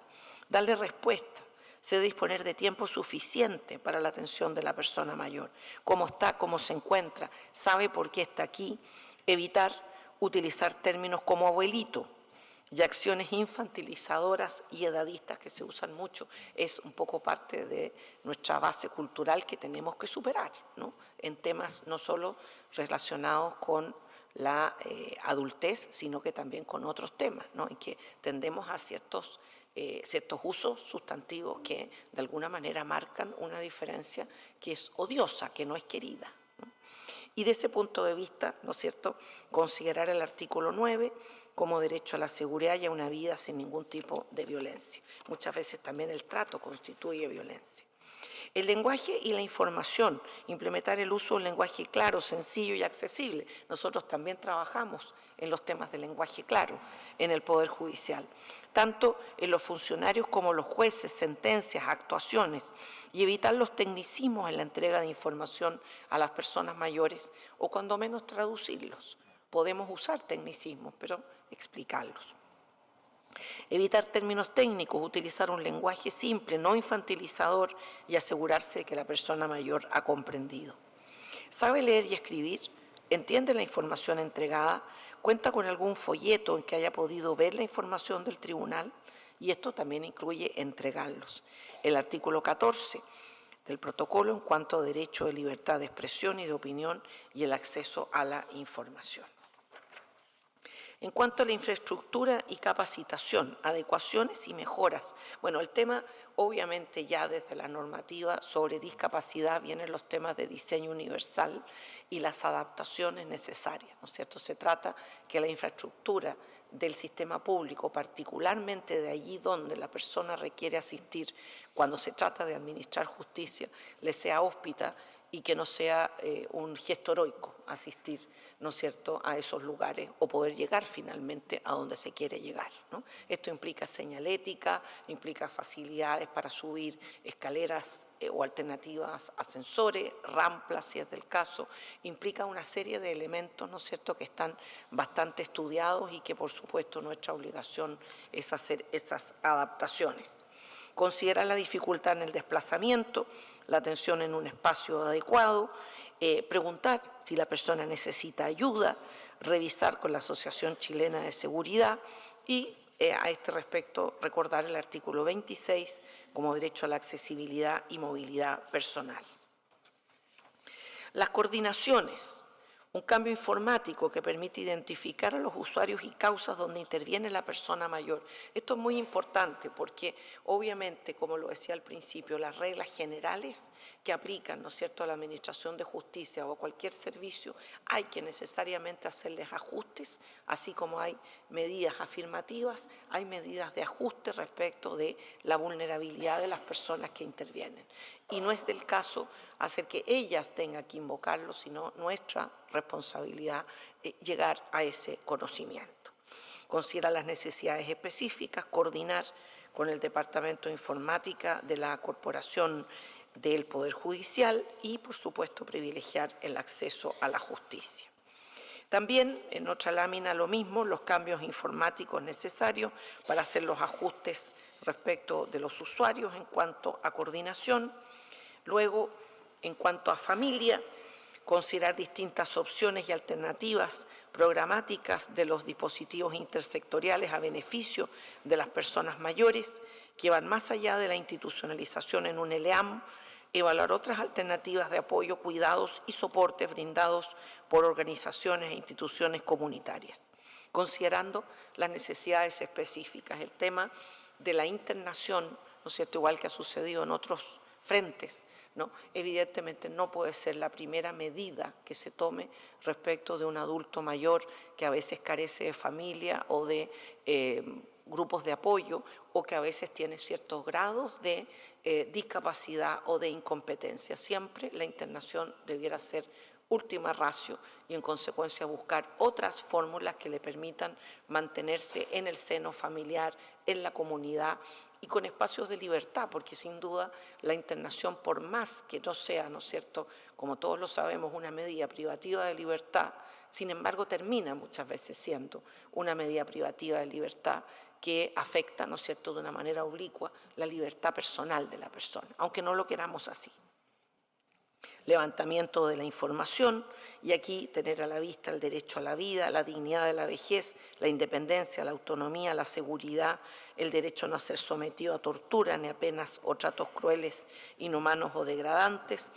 darle respuesta. Se debe disponer de tiempo suficiente para la atención de la persona mayor. Cómo está, cómo se encuentra, sabe por qué está aquí. Evitar utilizar términos como abuelito y acciones infantilizadoras y edadistas que se usan mucho. Es un poco parte de nuestra base cultural que tenemos que superar, ¿no? En temas no solo relacionados con la adultez, sino que también con otros temas, ¿no? En que tendemos a ciertos usos sustantivos que de alguna manera marcan una diferencia que es odiosa, que no es querida, ¿no? Y de ese punto de vista, ¿no es cierto?, considerar el artículo 9 como derecho a la seguridad y a una vida sin ningún tipo de violencia. Muchas veces también el trato constituye violencia. El lenguaje y la información, implementar el uso de un lenguaje claro, sencillo y accesible. Nosotros también trabajamos en los temas de lenguaje claro en el Poder Judicial, tanto en los funcionarios como los jueces, sentencias, actuaciones, y evitar los tecnicismos en la entrega de información a las personas mayores o cuando menos traducirlos. Podemos usar tecnicismos, pero explicarlos. Evitar términos técnicos, utilizar un lenguaje simple, no infantilizador y asegurarse de que la persona mayor ha comprendido. ¿Sabe leer y escribir? ¿Entiende la información entregada? ¿Cuenta con algún folleto en que haya podido ver la información del tribunal? Y esto también incluye entregarlos. El artículo 14 del protocolo en cuanto a derecho de libertad de expresión y de opinión y el acceso a la información. En cuanto a la infraestructura y capacitación, adecuaciones y mejoras, bueno, el tema obviamente ya desde la normativa sobre discapacidad vienen los temas de diseño universal y las adaptaciones necesarias, ¿no es cierto? Se trata que la infraestructura del sistema público, particularmente de allí donde la persona requiere asistir cuando se trata de administrar justicia, le sea hóspita y que no sea un gesto heroico asistir, ¿no es cierto?, a esos lugares o poder llegar finalmente a donde se quiere llegar, ¿no? Esto implica señalética, implica facilidades para subir escaleras o alternativas, ascensores, rampas, si es del caso, implica una serie de elementos, ¿no es cierto?, que están bastante estudiados y que por supuesto nuestra obligación es hacer esas adaptaciones. Considera la dificultad en el desplazamiento, la atención en un espacio adecuado, preguntar si la persona necesita ayuda, revisar con la Asociación Chilena de Seguridad y a este respecto recordar el artículo 26 como derecho a la accesibilidad y movilidad personal. Las coordinaciones. Un cambio informático que permite identificar a los usuarios y causas donde interviene la persona mayor. Esto es muy importante porque obviamente, como lo decía al principio, las reglas generales que aplican, ¿no es cierto?, a la Administración de Justicia o a cualquier servicio, hay que necesariamente hacerles ajustes, así como hay medidas afirmativas, hay medidas de ajuste respecto de la vulnerabilidad de las personas que intervienen. Y no es del caso hacer que ellas tengan que invocarlo, sino nuestra responsabilidad llegar a ese conocimiento. Considera las necesidades específicas, coordinar con el Departamento de Informática de la Corporación del Poder Judicial y, por supuesto, privilegiar el acceso a la justicia. También, en otra lámina, lo mismo, los cambios informáticos necesarios para hacer los ajustes respecto de los usuarios en cuanto a coordinación. Luego, en cuanto a familia, considerar distintas opciones y alternativas programáticas de los dispositivos intersectoriales a beneficio de las personas mayores que van más allá de la institucionalización en un ELEAM, evaluar otras alternativas de apoyo, cuidados y soportes brindados por organizaciones e instituciones comunitarias, considerando las necesidades específicas. El tema de la internación, ¿no es cierto?, igual que ha sucedido en otros frentes, ¿no? Evidentemente no puede ser la primera medida que se tome respecto de un adulto mayor que a veces carece de familia o de grupos de apoyo o que a veces tiene ciertos grados de discapacidad o de incompetencia. Siempre la internación debiera ser última ratio y en consecuencia buscar otras fórmulas que le permitan mantenerse en el seno familiar, en la comunidad y con espacios de libertad, porque sin duda la internación, por más que no sea, ¿no es cierto?, como todos lo sabemos, una medida privativa de libertad, sin embargo termina muchas veces siendo una medida privativa de libertad que afecta, ¿no es cierto?, de una manera oblicua la libertad personal de la persona, aunque no lo queramos así. Levantamiento de la información, y aquí tener a la vista el derecho a la vida, la dignidad de la vejez, la independencia, la autonomía, la seguridad, el derecho a no ser sometido a tortura ni a penas o tratos crueles, inhumanos o degradantes,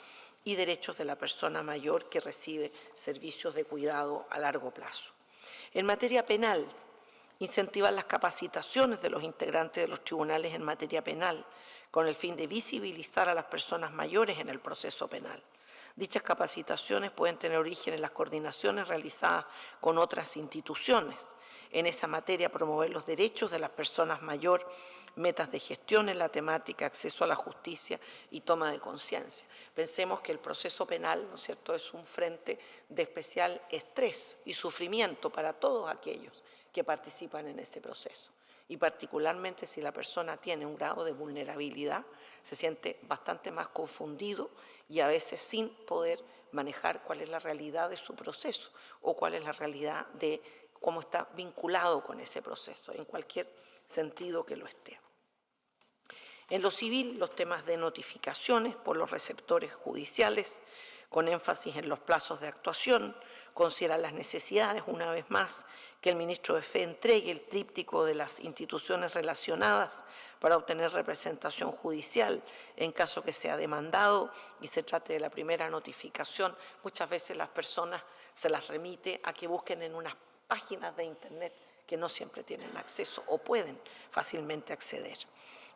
y derechos de la persona mayor que recibe servicios de cuidado a largo plazo. En materia penal, incentivar las capacitaciones de los integrantes de los tribunales en materia penal, con el fin de visibilizar a las personas mayores en el proceso penal. Dichas capacitaciones pueden tener origen en las coordinaciones realizadas con otras instituciones. En esa materia, promover los derechos de las personas mayores, metas de gestión en la temática, acceso a la justicia y toma de conciencia. Pensemos que el proceso penal, ¿no es cierto?, es un frente de especial estrés y sufrimiento para todos aquellos que participan en ese proceso. Y particularmente si la persona tiene un grado de vulnerabilidad, se siente bastante más confundido y a veces sin poder manejar cuál es la realidad de su proceso o cuál es la realidad de cómo está vinculado con ese proceso, en cualquier sentido que lo esté. En lo civil, los temas de notificaciones por los receptores judiciales, con énfasis en los plazos de actuación, considerar las necesidades, una vez más, que el ministro de Fe entregue el tríptico de las instituciones relacionadas para obtener representación judicial en caso que sea demandado y se trate de la primera notificación. Muchas veces las personas se las remite a que busquen en unas páginas de internet que no siempre tienen acceso o pueden fácilmente acceder.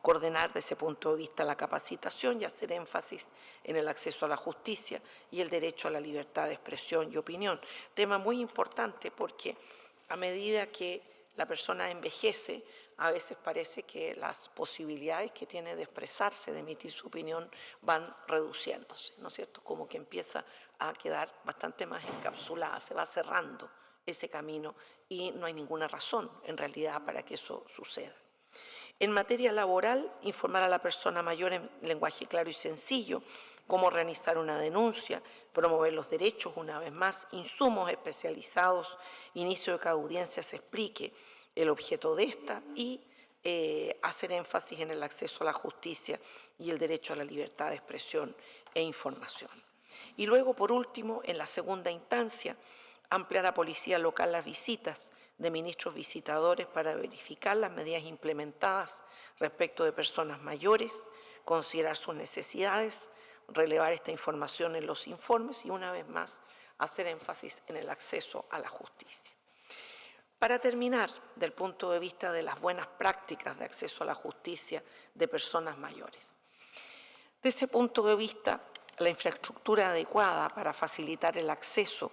Coordinar desde ese punto de vista la capacitación y hacer énfasis en el acceso a la justicia y el derecho a la libertad de expresión y opinión. Tema muy importante porque a medida que la persona envejece, a veces parece que las posibilidades que tiene de expresarse, de emitir su opinión, van reduciéndose, ¿no es cierto? Como que empieza a quedar bastante más encapsulada, se va cerrando ese camino y no hay ninguna razón en realidad para que eso suceda. En materia laboral, informar a la persona mayor en lenguaje claro y sencillo, cómo realizar una denuncia, promover los derechos, una vez más, insumos especializados, inicio de cada audiencia se explique el objeto de esta y hacer énfasis en el acceso a la justicia y el derecho a la libertad de expresión e información. Y luego, por último, en la segunda instancia, ampliar a Policía Local las visitas de ministros visitadores para verificar las medidas implementadas respecto de personas mayores, considerar sus necesidades, relevar esta información en los informes y, una vez más, hacer énfasis en el acceso a la justicia. Para terminar, del punto de vista de las buenas prácticas de acceso a la justicia de personas mayores. Desde ese punto de vista, la infraestructura adecuada para facilitar el acceso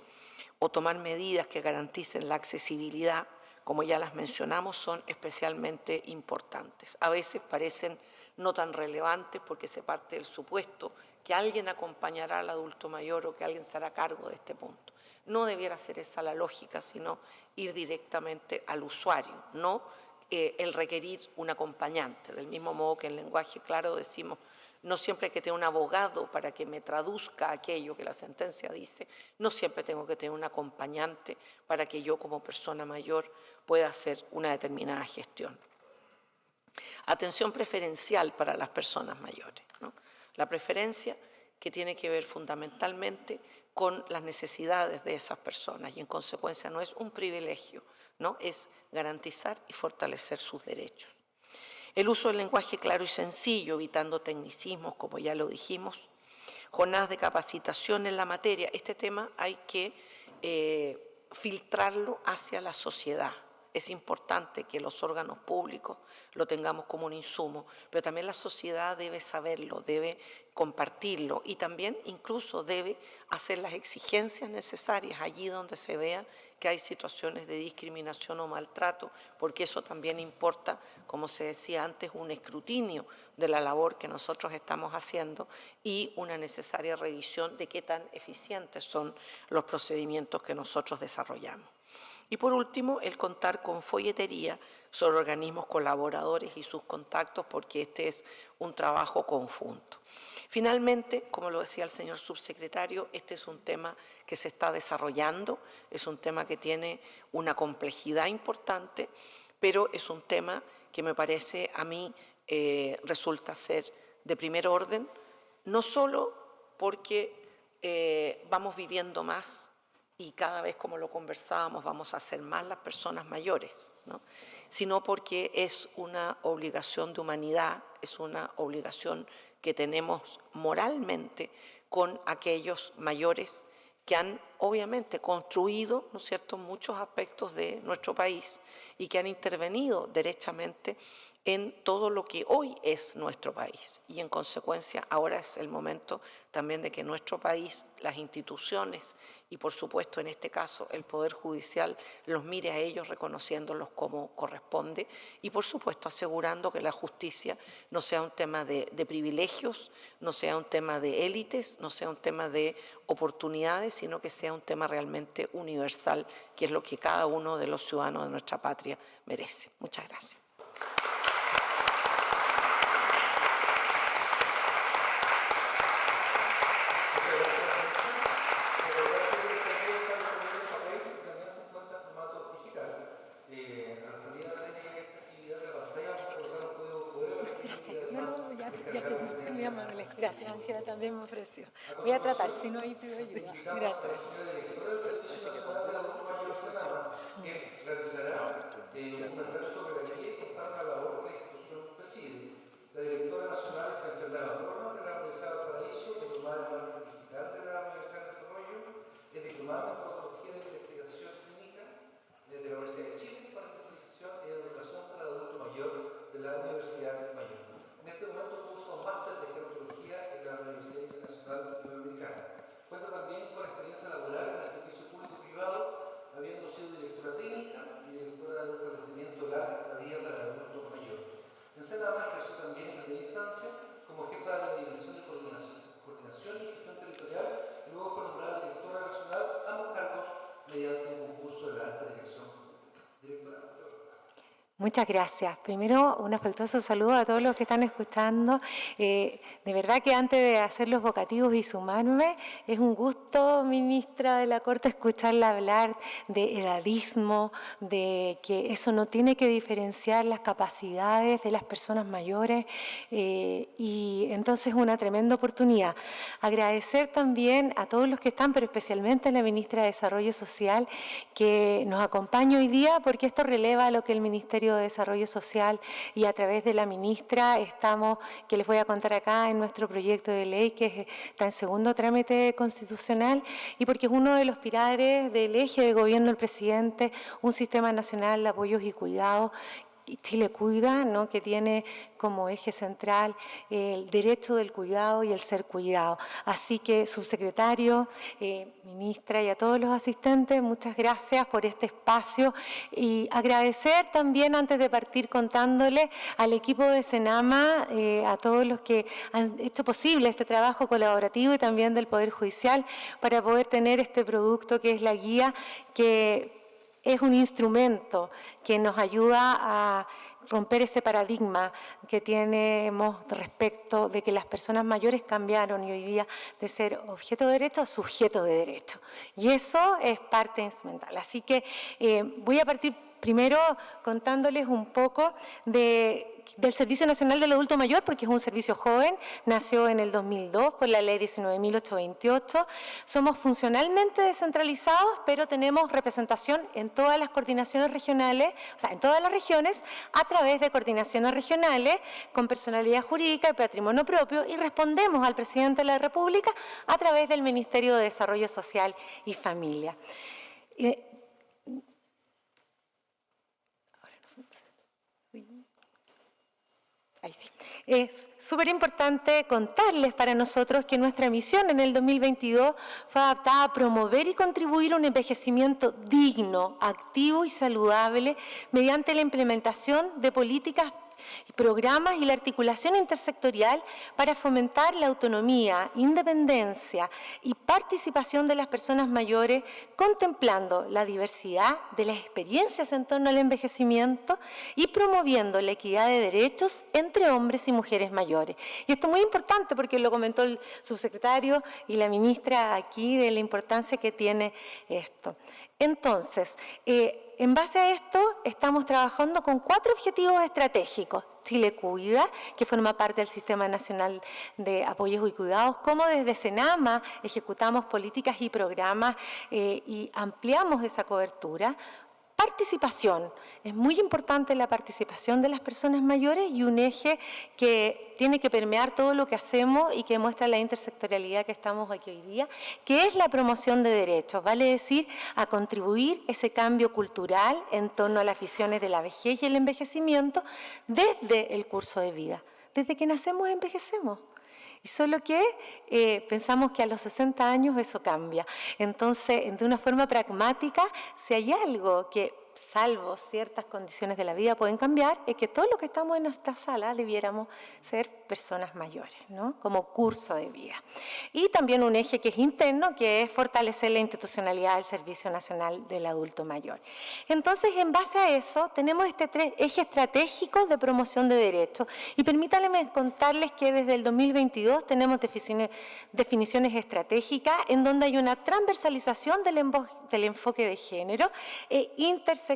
o tomar medidas que garanticen la accesibilidad, como ya las mencionamos, son especialmente importantes. A veces parecen no tan relevantes porque se parte del supuesto que alguien acompañará al adulto mayor o que alguien se hará cargo de este punto. No debiera ser esa la lógica, sino ir directamente al usuario, no el requerir un acompañante. Del mismo modo que en lenguaje claro decimos, no siempre hay que tener un abogado para que me traduzca aquello que la sentencia dice, no siempre tengo que tener un acompañante para que yo como persona mayor pueda hacer una determinada gestión. Atención preferencial para las personas mayores, ¿no? La preferencia que tiene que ver fundamentalmente con las necesidades de esas personas y en consecuencia no es un privilegio, ¿no? Es garantizar y fortalecer sus derechos. El uso del lenguaje claro y sencillo, evitando tecnicismos, como ya lo dijimos. Jornadas de capacitación en la materia. Este tema hay que filtrarlo hacia la sociedad. es importante que los órganos públicos lo tengamos como un insumo, pero también la sociedad debe saberlo, debe compartirlo y también incluso debe hacer las exigencias necesarias allí donde se vea que hay situaciones de discriminación o maltrato, porque eso también importa, como se decía antes, un escrutinio de la labor que nosotros estamos haciendo y una necesaria revisión de qué tan eficientes son los procedimientos que nosotros desarrollamos. Y por último, el contar con folletería sobre organismos colaboradores y sus contactos, porque este es un trabajo conjunto. Finalmente, como lo decía el señor subsecretario, este es un tema que se está desarrollando, es un tema que tiene una complejidad importante, pero es un tema que me parece a mí resulta ser de primer orden, no solo porque vamos viviendo más y cada vez, como lo conversábamos, vamos a ser más las personas mayores, ¿no?, sino porque es una obligación de humanidad, es una obligación que tenemos moralmente con aquellos mayores que han obviamente construido, ¿no es cierto?, muchos aspectos de nuestro país y que han intervenido derechamente en todo lo que hoy es nuestro país. Y en consecuencia ahora es el momento también de que nuestro país, las instituciones y por supuesto en este caso el Poder Judicial los mire a ellos reconociéndolos como corresponde y por supuesto asegurando que la justicia no sea un tema de privilegios, no sea un tema de élites, no sea un tema de oportunidades, sino que sea un tema realmente universal, que es lo que cada uno de los ciudadanos de nuestra patria merece. Muchas gracias. Gracias, Ángela también me ofreció. Voy a tratar, si no, ahí pido ayuda. Gracias. Que realizará un comentario sobre la ley y contar la labor que la institución preside. La directora nacional es Fernanda Brona, de la Universidad de Valparaíso, diplomada en marketing digital de la Universidad de Desarrollo, es diplomada en metodología de investigación clínica desde la Universidad de Chile, con especialización en educación para adulto mayor de la Universidad Mayor. En este momento cursa un máster de gerontología en la Universidad Internacional Latinoamericana. Cuenta también con experiencia laboral en el servicio público y privado, habiendo sido directora técnica y directora del establecimiento La Estadía para el Adulto Mayor. En Senama ejerció también en primera instancia como jefa de la División de Coordinación y Gestión Territorial y luego fue nombrada directora nacional, ambos cargos mediante un concurso de la alta dirección pública. Directora. Muchas gracias. Primero, un afectuoso saludo a todos los que están escuchando. De verdad que antes de hacer los vocativos y sumarme, es un gusto, ministra de la Corte, escucharla hablar de edadismo, de que eso no tiene que diferenciar las capacidades de las personas mayores y entonces una tremenda oportunidad. Agradecer también a todos los que están, pero especialmente a la ministra de Desarrollo Social que nos acompaña hoy día porque esto releva lo que el Ministerio de Desarrollo Social y a través de la ministra estamos, que les voy a contar acá, en nuestro proyecto de ley que está en segundo trámite constitucional y porque es uno de los pilares del eje de gobierno del presidente, un sistema nacional de apoyos y cuidados, Chile Cuida, ¿no?, que tiene como eje central el derecho del cuidado y el ser cuidado. Así que, subsecretario, ministra y a todos los asistentes, muchas gracias por este espacio y agradecer también, antes de partir contándole, al equipo de Senama, a todos los que han hecho posible este trabajo colaborativo y también del Poder Judicial para poder tener este producto que es la guía que es un instrumento que nos ayuda a romper ese paradigma que tenemos respecto de que las personas mayores cambiaron y hoy día de ser objeto de derecho a sujeto de derecho. Y eso es parte instrumental. Así que voy a partir primero contándoles un poco del Servicio Nacional del Adulto Mayor, porque es un servicio joven, nació en el 2002 por la ley 19.828. Somos funcionalmente descentralizados, pero tenemos representación en todas las coordinaciones regionales, o sea, en todas las regiones, a través de coordinaciones regionales con personalidad jurídica y patrimonio propio, y respondemos al presidente de la República a través del Ministerio de Desarrollo Social y Familia. Ahí sí. Es súper importante contarles para nosotros que nuestra misión en el 2022 fue adaptada a promover y contribuir a un envejecimiento digno, activo y saludable mediante la implementación de políticas, programas y la articulación intersectorial para fomentar la autonomía, independencia y participación de las personas mayores, contemplando la diversidad de las experiencias en torno al envejecimiento y promoviendo la equidad de derechos entre hombres y mujeres mayores. Y esto es muy importante porque lo comentó el subsecretario y la ministra aquí de la importancia que tiene esto. Entonces, en base a esto, estamos trabajando con 4 objetivos estratégicos. Chile Cuida, que forma parte del Sistema Nacional de Apoyos y Cuidados, como desde Senama ejecutamos políticas y programas y ampliamos esa cobertura. Participación. Es muy importante la participación de las personas mayores y un eje que tiene que permear todo lo que hacemos y que muestra la intersectorialidad que estamos aquí hoy día, que es la promoción de derechos, vale decir, a contribuir ese cambio cultural en torno a las visiones de la vejez y el envejecimiento desde el curso de vida. Desde que nacemos envejecemos. Y solo que pensamos que a los 60 años eso cambia. Entonces, de una forma pragmática, si hay algo que, salvo ciertas condiciones de la vida, pueden cambiar, es que todos los que estamos en esta sala debiéramos ser personas mayores, ¿no? Como curso de vida. Y también un eje que es interno, que es fortalecer la institucionalidad del Servicio Nacional del Adulto Mayor. Entonces, en base a eso, tenemos este eje estratégico de promoción de derechos. Y permítanme contarles que desde el 2022 tenemos definiciones estratégicas en donde hay una transversalización del enfoque de género e interseccionalidad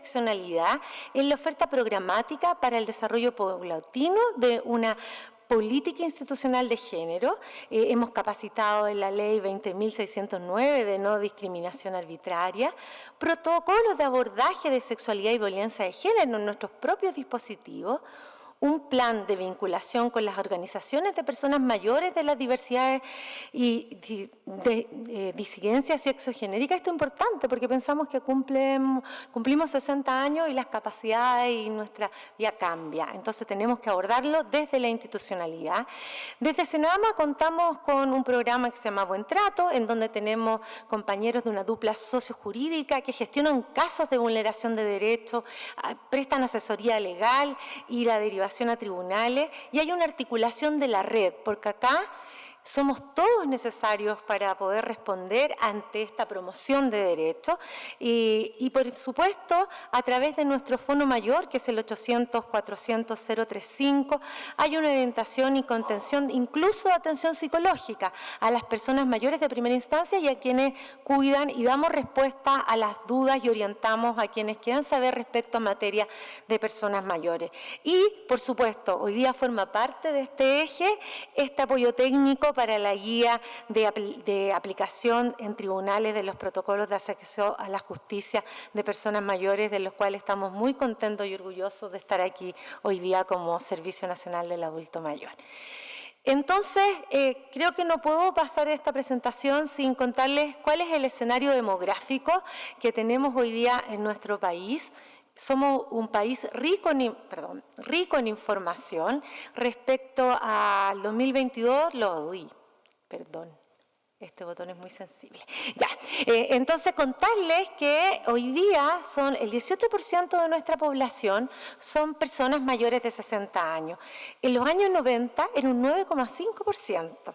en la oferta programática para el desarrollo paulatino de una política institucional de género. Hemos capacitado en la ley 20.609 de no discriminación arbitraria, protocolos de abordaje de sexualidad y violencia de género en nuestros propios dispositivos, un plan de vinculación con las organizaciones de personas mayores de las diversidades y disidencias sexogenéricas. Esto es importante porque pensamos que cumplimos 60 años y las capacidades y nuestra vida cambia. Entonces tenemos que abordarlo desde la institucionalidad. Desde Senama contamos con un programa que se llama Buen Trato, en donde tenemos compañeros de una dupla sociojurídica que gestionan casos de vulneración de derechos, prestan asesoría legal y la derivación a tribunales, y hay una articulación de la red, porque acá somos todos necesarios para poder responder ante esta promoción de derechos y por supuesto, a través de nuestro Fono Mayor, que es el 800-400-035, hay una orientación y contención, incluso de atención psicológica, a las personas mayores de primera instancia y a quienes cuidan, y damos respuesta a las dudas y orientamos a quienes quieran saber respecto a materia de personas mayores. Y, por supuesto, hoy día forma parte de este eje este apoyo técnico para la guía de aplicación en tribunales de los protocolos de acceso a la justicia de personas mayores, de los cuales estamos muy contentos y orgullosos de estar aquí hoy día como Servicio Nacional del Adulto Mayor. Entonces, creo que no puedo pasar esta presentación sin contarles cuál es el escenario demográfico que tenemos hoy día en nuestro país. Somos un país rico en información. Respecto al 2022, este botón es muy sensible. Ya, entonces contarles que hoy día son el 18% de nuestra población son personas mayores de 60 años. En los años 90 era un 9,5%.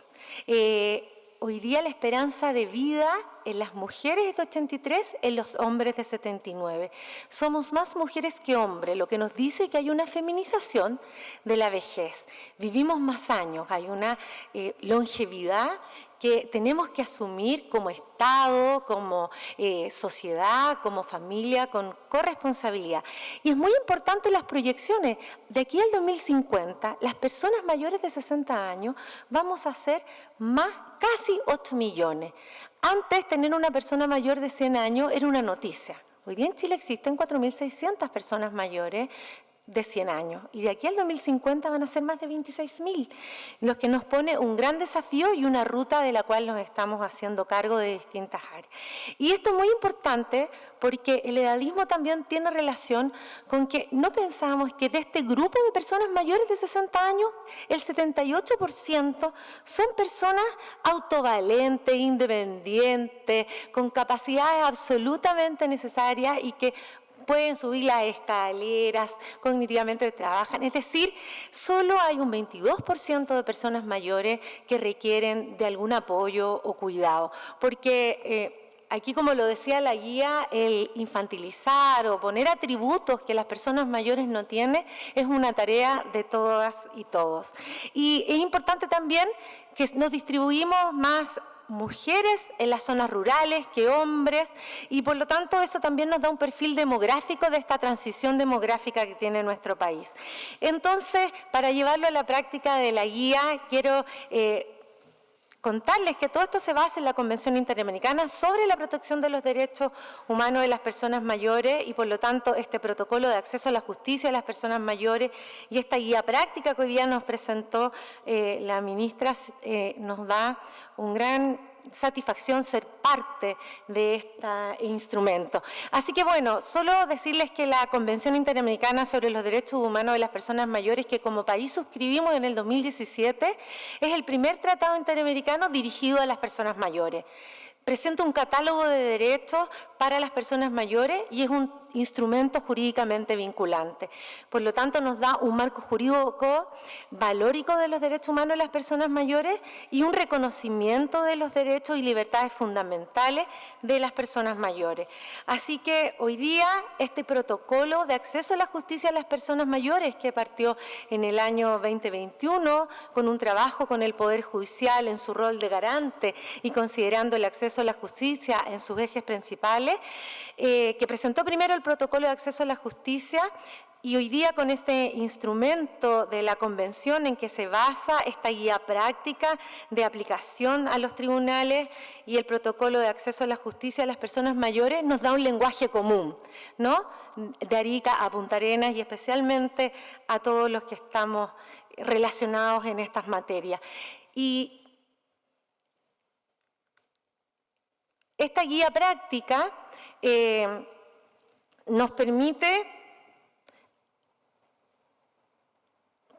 Hoy día la esperanza de vida en las mujeres es de 83, en los hombres de 79. Somos más mujeres que hombres, lo que nos dice que hay una feminización de la vejez. Vivimos más años, hay una longevidad que tenemos que asumir como Estado, como sociedad, como familia, con corresponsabilidad. Y es muy importante las proyecciones. De aquí al 2050, las personas mayores de 60 años vamos a ser casi 8 millones. Antes, tener una persona mayor de 100 años era una noticia. Hoy día en Chile existen 4.600 personas mayores de 100 años. Y de aquí al 2050 van a ser más de 26.000, los que nos pone un gran desafío y una ruta de la cual nos estamos haciendo cargo de distintas áreas. Y esto es muy importante porque el edadismo también tiene relación con que no pensamos que de este grupo de personas mayores de 60 años, el 78% son personas autovalentes, independientes, con capacidades absolutamente necesarias y que pueden subir las escaleras, cognitivamente trabajan. Es decir, solo hay un 22% de personas mayores que requieren de algún apoyo o cuidado. Porque aquí, como lo decía la guía, el infantilizar o poner atributos que las personas mayores no tienen es una tarea de todas y todos. Y es importante también que nos distribuimos más mujeres en las zonas rurales que hombres, y por lo tanto eso también nos da un perfil demográfico de esta transición demográfica que tiene nuestro país. Entonces, para llevarlo a la práctica de la guía, quiero contarles que todo esto se basa en la Convención Interamericana sobre la protección de los derechos humanos de las personas mayores, y por lo tanto este protocolo de acceso a la justicia de las personas mayores y esta guía práctica que hoy día nos presentó la ministra nos da un gran satisfacción ser parte de este instrumento. Así que bueno, solo decirles que la Convención Interamericana sobre los Derechos Humanos de las Personas Mayores, que como país suscribimos en el 2017, es el primer tratado interamericano dirigido a las personas mayores. Presenta un catálogo de derechos para las personas mayores y es un instrumento jurídicamente vinculante. Por lo tanto, nos da un marco jurídico valórico de los derechos humanos de las personas mayores y un reconocimiento de los derechos y libertades fundamentales de las personas mayores. Así que hoy día este protocolo de acceso a la justicia a las personas mayores, que partió en el año 2021 con un trabajo con el Poder Judicial en su rol de garante y considerando el acceso a la justicia en sus ejes principales, que presentó primero el protocolo de acceso a la justicia, y hoy día con este instrumento de la Convención en que se basa esta guía práctica de aplicación a los tribunales y el protocolo de acceso a la justicia a las personas mayores, nos da un lenguaje común, ¿no? De Arica a Punta Arenas y especialmente a todos los que estamos relacionados en estas materias. Y esta guía práctica nos permite,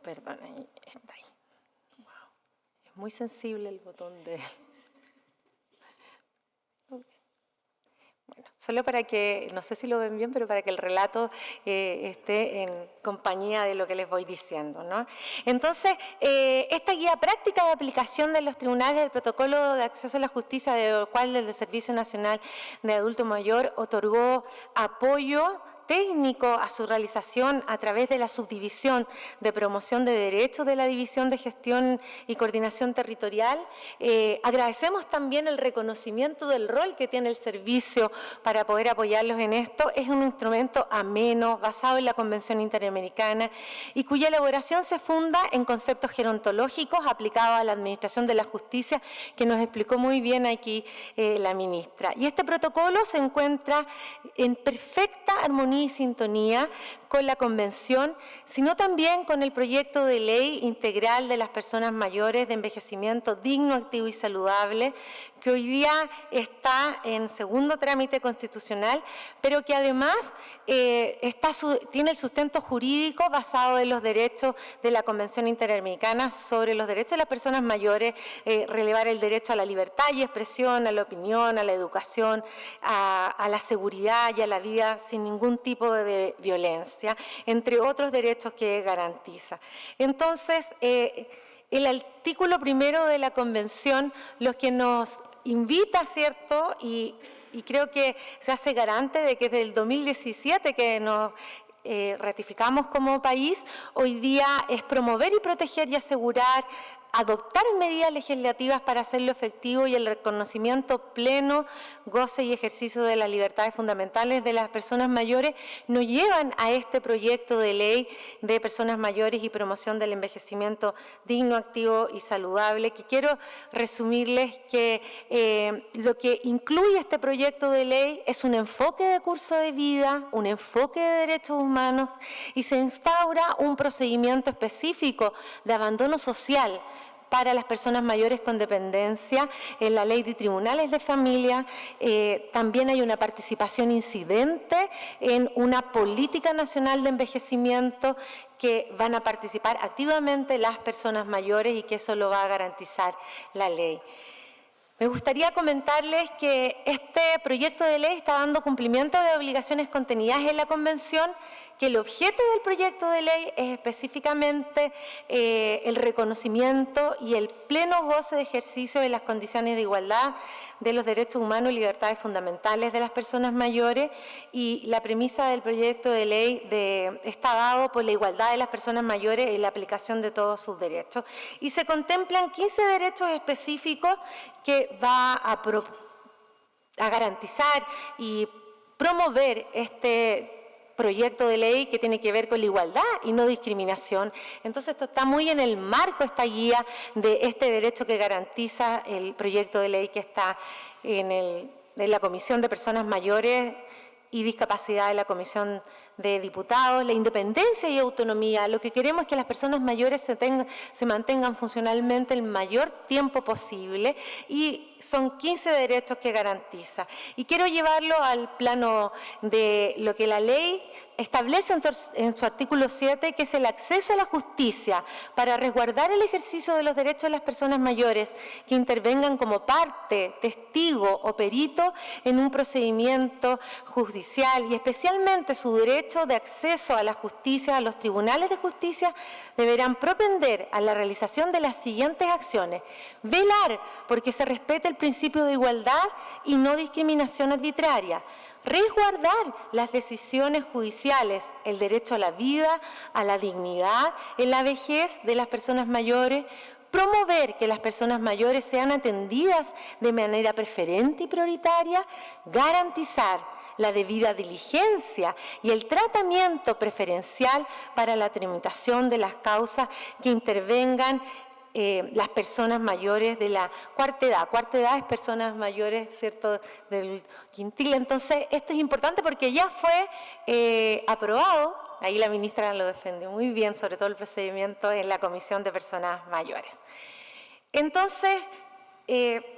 perdón, ahí está ahí. Wow. Es muy sensible el botón de... Bueno, solo para que, no sé si lo ven bien, pero para que el relato esté en compañía de lo que les voy diciendo, ¿no? Entonces, esta guía práctica de aplicación de los tribunales del protocolo de acceso a la justicia, del cual el Servicio Nacional de Adulto Mayor otorgó apoyo técnico a su realización a través de la subdivisión de promoción de derechos de la División de Gestión y Coordinación Territorial. Agradecemos también el reconocimiento del rol que tiene el servicio para poder apoyarlos en esto. Es un instrumento ameno, basado en la Convención Interamericana y cuya elaboración se funda en conceptos gerontológicos aplicados a la Administración de la Justicia, que nos explicó muy bien aquí la ministra. Y este protocolo se encuentra en perfecta armonía y sintonía con la Convención, sino también con el proyecto de ley integral de las personas mayores de envejecimiento digno, activo y saludable, que hoy día está en segundo trámite constitucional, pero que además tiene el sustento jurídico basado en los derechos de la Convención Interamericana sobre los derechos de las personas mayores, relevar el derecho a la libertad y expresión, a la opinión, a la educación, a la seguridad y a la vida sin ningún tipo de violencia, entre otros derechos que garantiza. Entonces, el artículo primero de la Convención, lo que nos invita, ¿cierto?, y creo que se hace garante de que desde el 2017 que nos ratificamos como país, hoy día es promover y proteger y asegurar adoptar medidas legislativas para hacerlo efectivo y el reconocimiento pleno, goce y ejercicio de las libertades fundamentales de las personas mayores nos llevan a este proyecto de ley de personas mayores y promoción del envejecimiento digno, activo y saludable, que quiero resumirles que lo que incluye este proyecto de ley es un enfoque de curso de vida, un enfoque de derechos humanos y se instaura un procedimiento específico de abandono social para las personas mayores con dependencia en la ley de tribunales de familia. También hay una participación incidente en una política nacional de envejecimiento que van a participar activamente las personas mayores y que eso lo va a garantizar la ley. Me gustaría comentarles que este proyecto de ley está dando cumplimiento a las obligaciones contenidas en la Convención, que el objeto del proyecto de ley es específicamente el reconocimiento y el pleno goce de ejercicio de las condiciones de igualdad de los derechos humanos y libertades fundamentales de las personas mayores, y la premisa del proyecto de ley está dado por la igualdad de las personas mayores en la aplicación de todos sus derechos. Y se contemplan 15 derechos específicos que va a garantizar y promover este proyecto de ley que tiene que ver con la igualdad y no discriminación. Entonces esto está muy en el marco, esta guía de este derecho que garantiza el proyecto de ley que está en la Comisión de Personas Mayores y Discapacidad de la Comisión de Diputados, la independencia y autonomía. Lo que queremos es que las personas mayores se mantengan funcionalmente el mayor tiempo posible y son 15 derechos que garantiza. Y quiero llevarlo al plano de lo que la ley establece en su artículo 7, que es el acceso a la justicia para resguardar el ejercicio de los derechos de las personas mayores que intervengan como parte, testigo o perito en un procedimiento judicial, y especialmente su derecho de acceso a la justicia. A los tribunales de justicia deberán propender a la realización de las siguientes acciones: velar porque se respete el principio de igualdad y no discriminación arbitraria; resguardar las decisiones judiciales, el derecho a la vida, a la dignidad en la vejez de las personas mayores; promover que las personas mayores sean atendidas de manera preferente y prioritaria; garantizar la debida diligencia y el tratamiento preferencial para la tramitación de las causas que intervengan las personas mayores de la cuarta edad. Cuarta edad es personas mayores, ¿cierto?, del quintil. Entonces, esto es importante porque ya fue aprobado, ahí la ministra lo defendió muy bien, sobre todo el procedimiento en la Comisión de Personas Mayores. Entonces,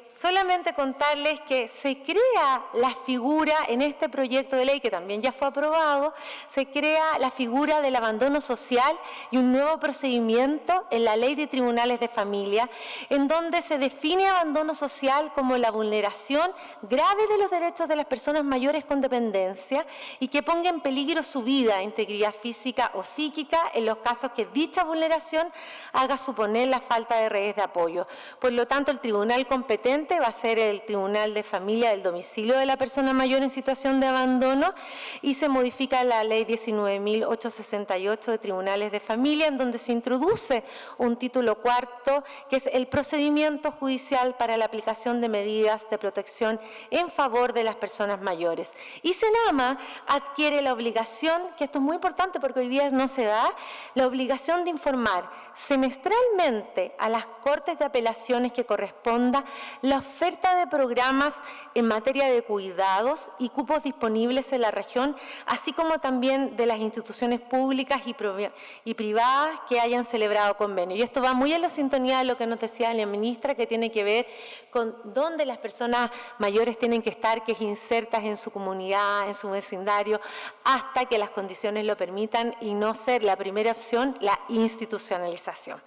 solamente contarles que se crea la figura en este proyecto de ley, que también ya fue aprobado, se crea la figura del abandono social y un nuevo procedimiento en la Ley de Tribunales de Familia, en donde se define abandono social como la vulneración grave de los derechos de las personas mayores con dependencia y que ponga en peligro su vida, integridad física o psíquica en los casos que dicha vulneración haga suponer la falta de redes de apoyo. Por lo tanto, el tribunal competente va a ser el Tribunal de Familia del domicilio de la persona mayor en situación de abandono, y se modifica la Ley 19.868 de Tribunales de Familia, en donde se introduce un título cuarto, que es el procedimiento judicial para la aplicación de medidas de protección en favor de las personas mayores. Y SENAMA adquiere la obligación, que esto es muy importante porque hoy día no se da, la obligación de informar semestralmente a las Cortes de Apelaciones que corresponda la oferta de programas en materia de cuidados y cupos disponibles en la región, así como también de las instituciones públicas y privadas que hayan celebrado convenio. Y esto va muy en la sintonía de lo que nos decía la ministra, que tiene que ver con dónde las personas mayores tienen que estar, que es insertas en su comunidad, en su vecindario, hasta que las condiciones lo permitan, y no ser la primera opción la institucionalización.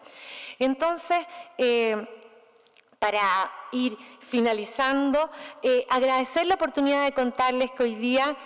Entonces, para ir finalizando, agradecer la oportunidad de contarles que hoy día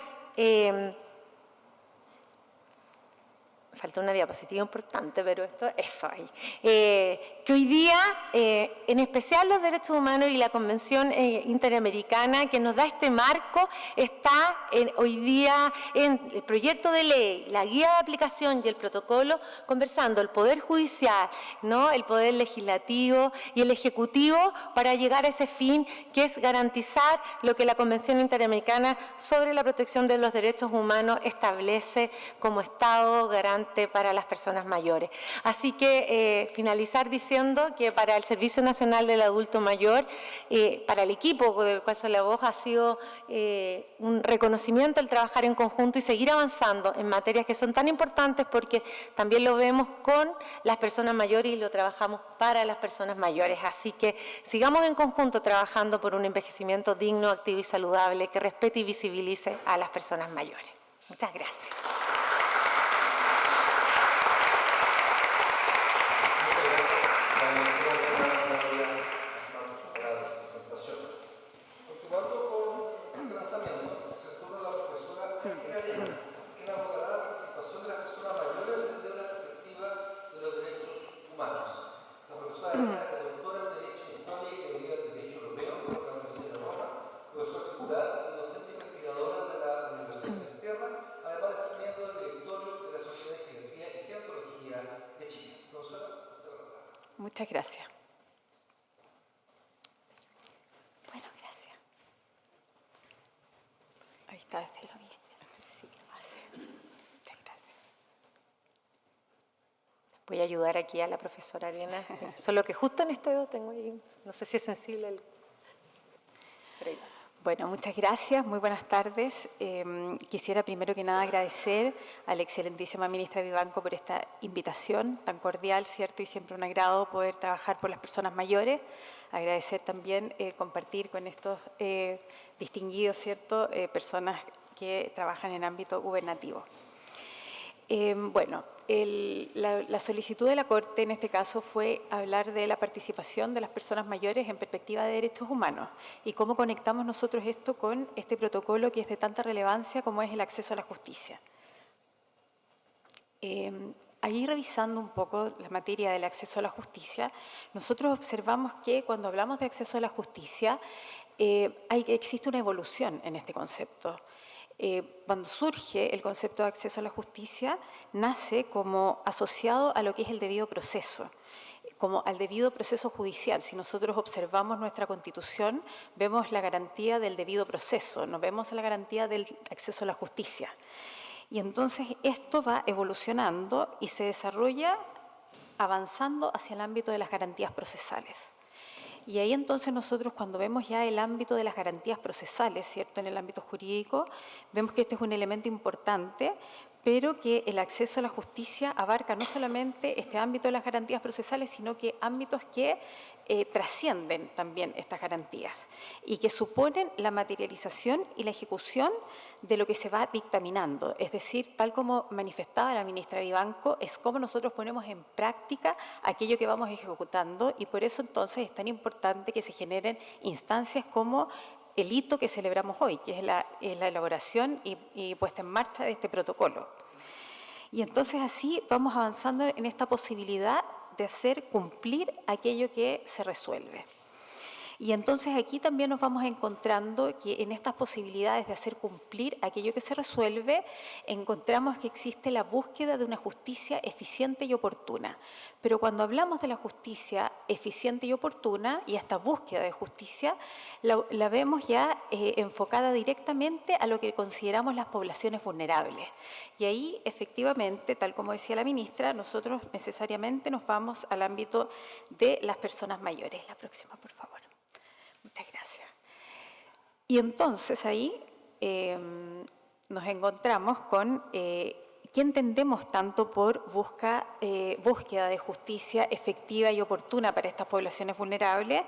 faltó una diapositiva importante, pero eso ahí. Que hoy día, en especial los derechos humanos y la Convención Interamericana que nos da este marco, está hoy día en el proyecto de ley, la guía de aplicación y el protocolo, conversando el Poder Judicial, ¿no?, el Poder Legislativo y el Ejecutivo para llegar a ese fin que es garantizar lo que la Convención Interamericana sobre la protección de los derechos humanos establece como Estado garante para las personas mayores. Así que finalizar diciendo que para el Servicio Nacional del Adulto Mayor, para el equipo del cual soy la voz, ha sido un reconocimiento el trabajar en conjunto y seguir avanzando en materias que son tan importantes, porque también lo vemos con las personas mayores y lo trabajamos para las personas mayores. Así que sigamos en conjunto trabajando por un envejecimiento digno, activo y saludable que respete y visibilice a las personas mayores. Muchas gracias. Muchas gracias. Bueno, gracias. Ahí está, decirlo bien. Sí, muchas gracias. Voy a ayudar aquí a la profesora Ariana, solo que justo en este dedo tengo ahí, no sé si es sensible el... Pero ahí va. Bueno, muchas gracias, muy buenas tardes. Quisiera primero que nada agradecer a la excelentísima ministra Vivanco por esta invitación tan cordial, ¿cierto? Y siempre un agrado poder trabajar por las personas mayores. Agradecer también compartir con estos distinguidos, ¿cierto? Personas que trabajan en ámbito gubernativo. Bueno, la solicitud de la Corte en este caso fue hablar de la participación de las personas mayores en perspectiva de derechos humanos y cómo conectamos nosotros esto con este protocolo que es de tanta relevancia como es el acceso a la justicia. Ahí revisando un poco la materia del acceso a la justicia, nosotros observamos que cuando hablamos de acceso a la justicia existe una evolución en este concepto. Cuando surge el concepto de acceso a la justicia, nace como asociado a lo que es el debido proceso, como al debido proceso judicial. Si nosotros observamos nuestra Constitución, vemos la garantía del debido proceso, no vemos la garantía del acceso a la justicia. Y entonces esto va evolucionando y se desarrolla avanzando hacia el ámbito de las garantías procesales. Y ahí entonces nosotros cuando vemos ya el ámbito de las garantías procesales, ¿cierto?, en el ámbito jurídico, vemos que este es un elemento importante, pero que el acceso a la justicia abarca no solamente este ámbito de las garantías procesales, sino que ámbitos que trascienden también estas garantías y que suponen la materialización y la ejecución de lo que se va dictaminando. Es decir, tal como manifestaba la ministra Vivanco, es cómo nosotros ponemos en práctica aquello que vamos ejecutando y por eso entonces es tan importante que se generen instancias como el hito que celebramos hoy, que es la elaboración y puesta en marcha de este protocolo. Y entonces así vamos avanzando en esta posibilidad de hacer cumplir aquello que se resuelve. Y entonces aquí también nos vamos encontrando que en estas posibilidades de hacer cumplir aquello que se resuelve, encontramos que existe la búsqueda de una justicia eficiente y oportuna. Pero cuando hablamos de la justicia eficiente y oportuna, y esta búsqueda de justicia, la vemos ya enfocada directamente a lo que consideramos las poblaciones vulnerables. Y ahí, efectivamente, tal como decía la ministra, nosotros necesariamente nos vamos al ámbito de las personas mayores. La próxima, por favor. Muchas gracias. Y entonces ahí nos encontramos con qué entendemos tanto por búsqueda de justicia efectiva y oportuna para estas poblaciones vulnerables.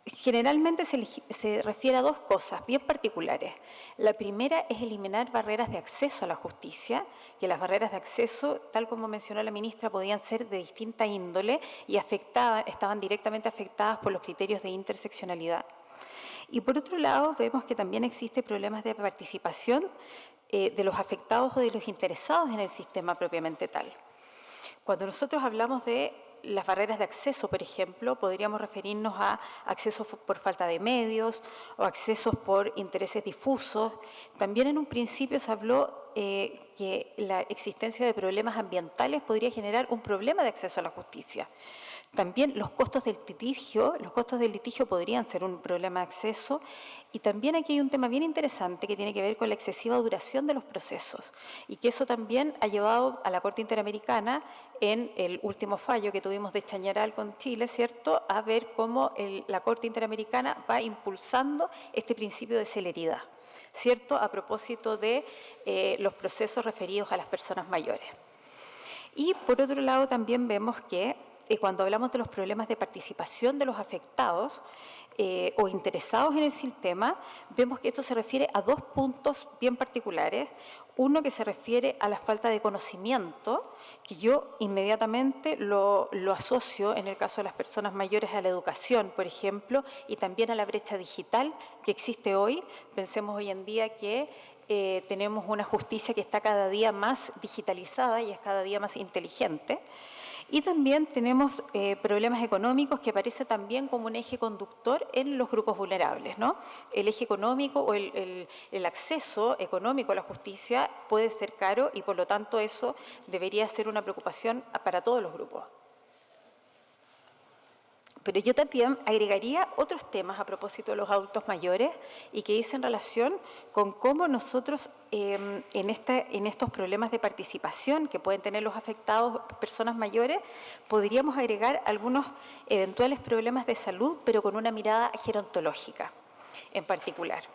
Generalmente se refiere a dos cosas bien particulares. La primera es eliminar barreras de acceso a la justicia, que las barreras de acceso, tal como mencionó la ministra, podían ser de distinta índole y estaban directamente afectadas por los criterios de interseccionalidad. Y por otro lado, vemos que también existen problemas de participación de los afectados o de los interesados en el sistema propiamente tal. Cuando nosotros hablamos de las barreras de acceso, por ejemplo, podríamos referirnos a accesos por falta de medios o accesos por intereses difusos. También en un principio se habló que la existencia de problemas ambientales podría generar un problema de acceso a la justicia. También los costos del litigio podrían ser un problema de acceso. Y también aquí hay un tema bien interesante que tiene que ver con la excesiva duración de los procesos y que eso también ha llevado a la Corte Interamericana en el último fallo que tuvimos de Chañaral con Chile, ¿cierto?, a ver cómo la Corte Interamericana va impulsando este principio de celeridad, ¿cierto?, a propósito de los procesos referidos a las personas mayores. Y por otro lado también vemos que cuando hablamos de los problemas de participación de los afectados o interesados en el sistema, vemos que esto se refiere a dos puntos bien particulares. Uno que se refiere a la falta de conocimiento, que yo inmediatamente lo asocio en el caso de las personas mayores a la educación, por ejemplo, y también a la brecha digital que existe hoy. Pensemos hoy en día que tenemos una justicia que está cada día más digitalizada y es cada día más inteligente. Y también tenemos problemas económicos que aparece también como un eje conductor en los grupos vulnerables, ¿no? El eje económico o el acceso económico a la justicia puede ser caro y por lo tanto eso debería ser una preocupación para todos los grupos. Pero yo también agregaría otros temas a propósito de los adultos mayores y que dicen relación con cómo nosotros en estos problemas de participación que pueden tener los afectados, personas mayores, podríamos agregar algunos eventuales problemas de salud, pero con una mirada gerontológica en particular.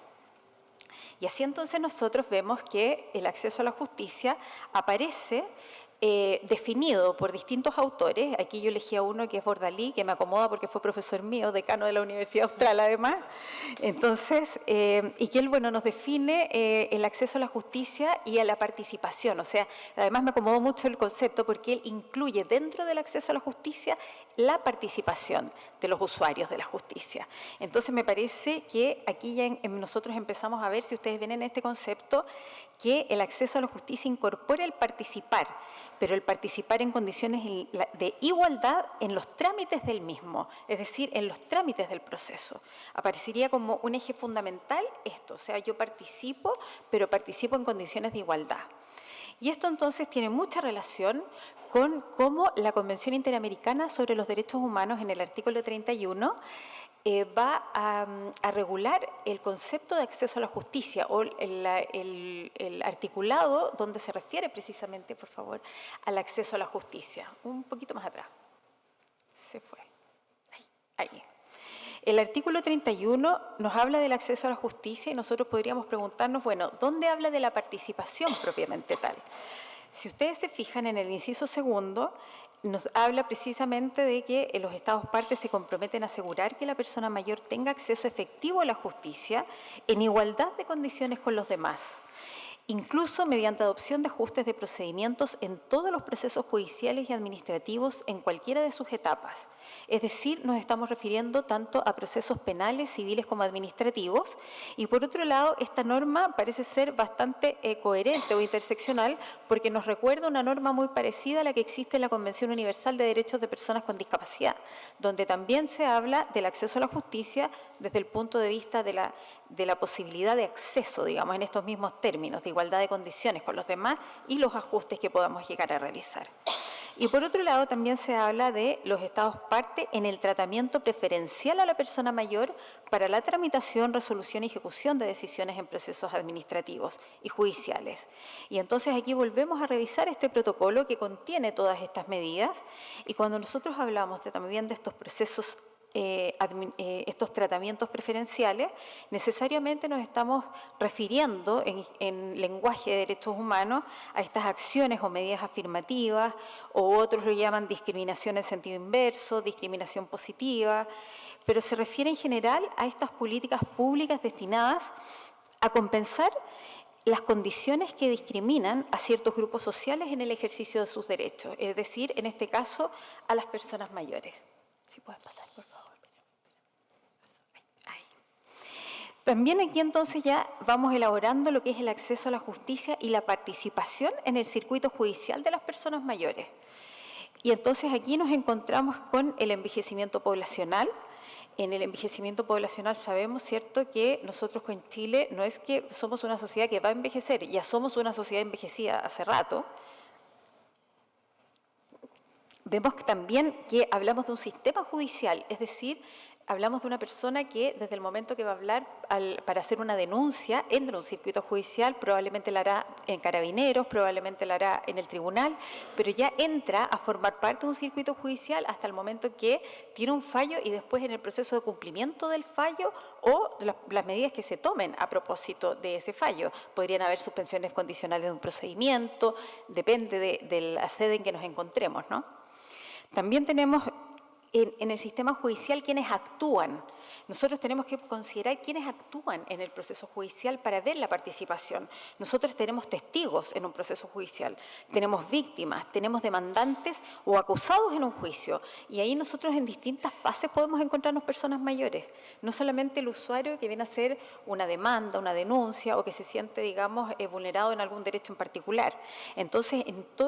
Y así entonces nosotros vemos que el acceso a la justicia aparece definido por distintos autores. Aquí yo elegí a uno que es Bordalí, que me acomoda porque fue profesor mío, decano de la Universidad Austral además. Entonces, y que él, bueno, nos define el acceso a la justicia y a la participación. O sea, además me acomodó mucho el concepto porque él incluye dentro del acceso a la justicia la participación de los usuarios de la justicia. Entonces me parece que aquí ya nosotros empezamos a ver, si ustedes ven en este concepto, que el acceso a la justicia incorpora el participar, pero el participar en condiciones de igualdad en los trámites del mismo, es decir, en los trámites del proceso. Aparecería como un eje fundamental esto, o sea, yo participo, pero participo en condiciones de igualdad. Y esto entonces tiene mucha relación con cómo la Convención Interamericana sobre los Derechos Humanos en el artículo 31 va a regular el concepto de acceso a la justicia o el articulado donde se refiere precisamente, por favor, al acceso a la justicia. Un poquito más atrás. Se fue. Ahí. El artículo 31 nos habla del acceso a la justicia y nosotros podríamos preguntarnos, bueno, ¿dónde habla de la participación propiamente tal? Si ustedes se fijan en el inciso segundo, nos habla precisamente de que los Estados partes se comprometen a asegurar que la persona mayor tenga acceso efectivo a la justicia en igualdad de condiciones con los demás, incluso mediante adopción de ajustes de procedimientos en todos los procesos judiciales y administrativos en cualquiera de sus etapas. Es decir, nos estamos refiriendo tanto a procesos penales, civiles como administrativos. Y por otro lado, esta norma parece ser bastante coherente o interseccional porque nos recuerda una norma muy parecida a la que existe en la Convención Universal de Derechos de Personas con Discapacidad, donde también se habla del acceso a la justicia desde el punto de vista de la posibilidad de acceso, digamos, en estos mismos términos, de igualdad de condiciones con los demás y los ajustes que podamos llegar a realizar. Y por otro lado también se habla de los Estados parte en el tratamiento preferencial a la persona mayor para la tramitación, resolución y ejecución de decisiones en procesos administrativos y judiciales. Y entonces aquí volvemos a revisar este protocolo que contiene todas estas medidas y cuando nosotros hablamos también de estos procesos estos tratamientos preferenciales, necesariamente nos estamos refiriendo en lenguaje de derechos humanos a estas acciones o medidas afirmativas, o otros lo llaman discriminación en sentido inverso, discriminación positiva, pero se refiere en general a estas políticas públicas destinadas a compensar las condiciones que discriminan a ciertos grupos sociales en el ejercicio de sus derechos, es decir, en este caso, a las personas mayores. Si puedes pasar, por favor. También aquí entonces ya vamos elaborando lo que es el acceso a la justicia y la participación en el circuito judicial de las personas mayores. Y entonces aquí nos encontramos con el envejecimiento poblacional. En el envejecimiento poblacional sabemos, ¿cierto?, que nosotros con Chile no es que somos una sociedad que va a envejecer, ya somos una sociedad envejecida hace rato. Vemos también que hablamos de un sistema judicial, es decir, hablamos de una persona que desde el momento que va a hablar para hacer una denuncia entra en un circuito judicial, probablemente la hará en Carabineros, probablemente la hará en el tribunal, pero ya entra a formar parte de un circuito judicial hasta el momento que tiene un fallo y después en el proceso de cumplimiento del fallo o las medidas que se tomen a propósito de ese fallo. Podrían haber suspensiones condicionales de un procedimiento, depende de la sede en que nos encontremos, ¿no? También tenemos en el sistema judicial quienes actúan. Nosotros tenemos que considerar quiénes actúan en el proceso judicial para ver la participación. Nosotros tenemos testigos en un proceso judicial, tenemos víctimas, tenemos demandantes o acusados en un juicio. Y ahí nosotros en distintas fases podemos encontrarnos personas mayores. No solamente el usuario que viene a hacer una demanda, una denuncia o que se siente, digamos, vulnerado en algún derecho en particular. Entonces,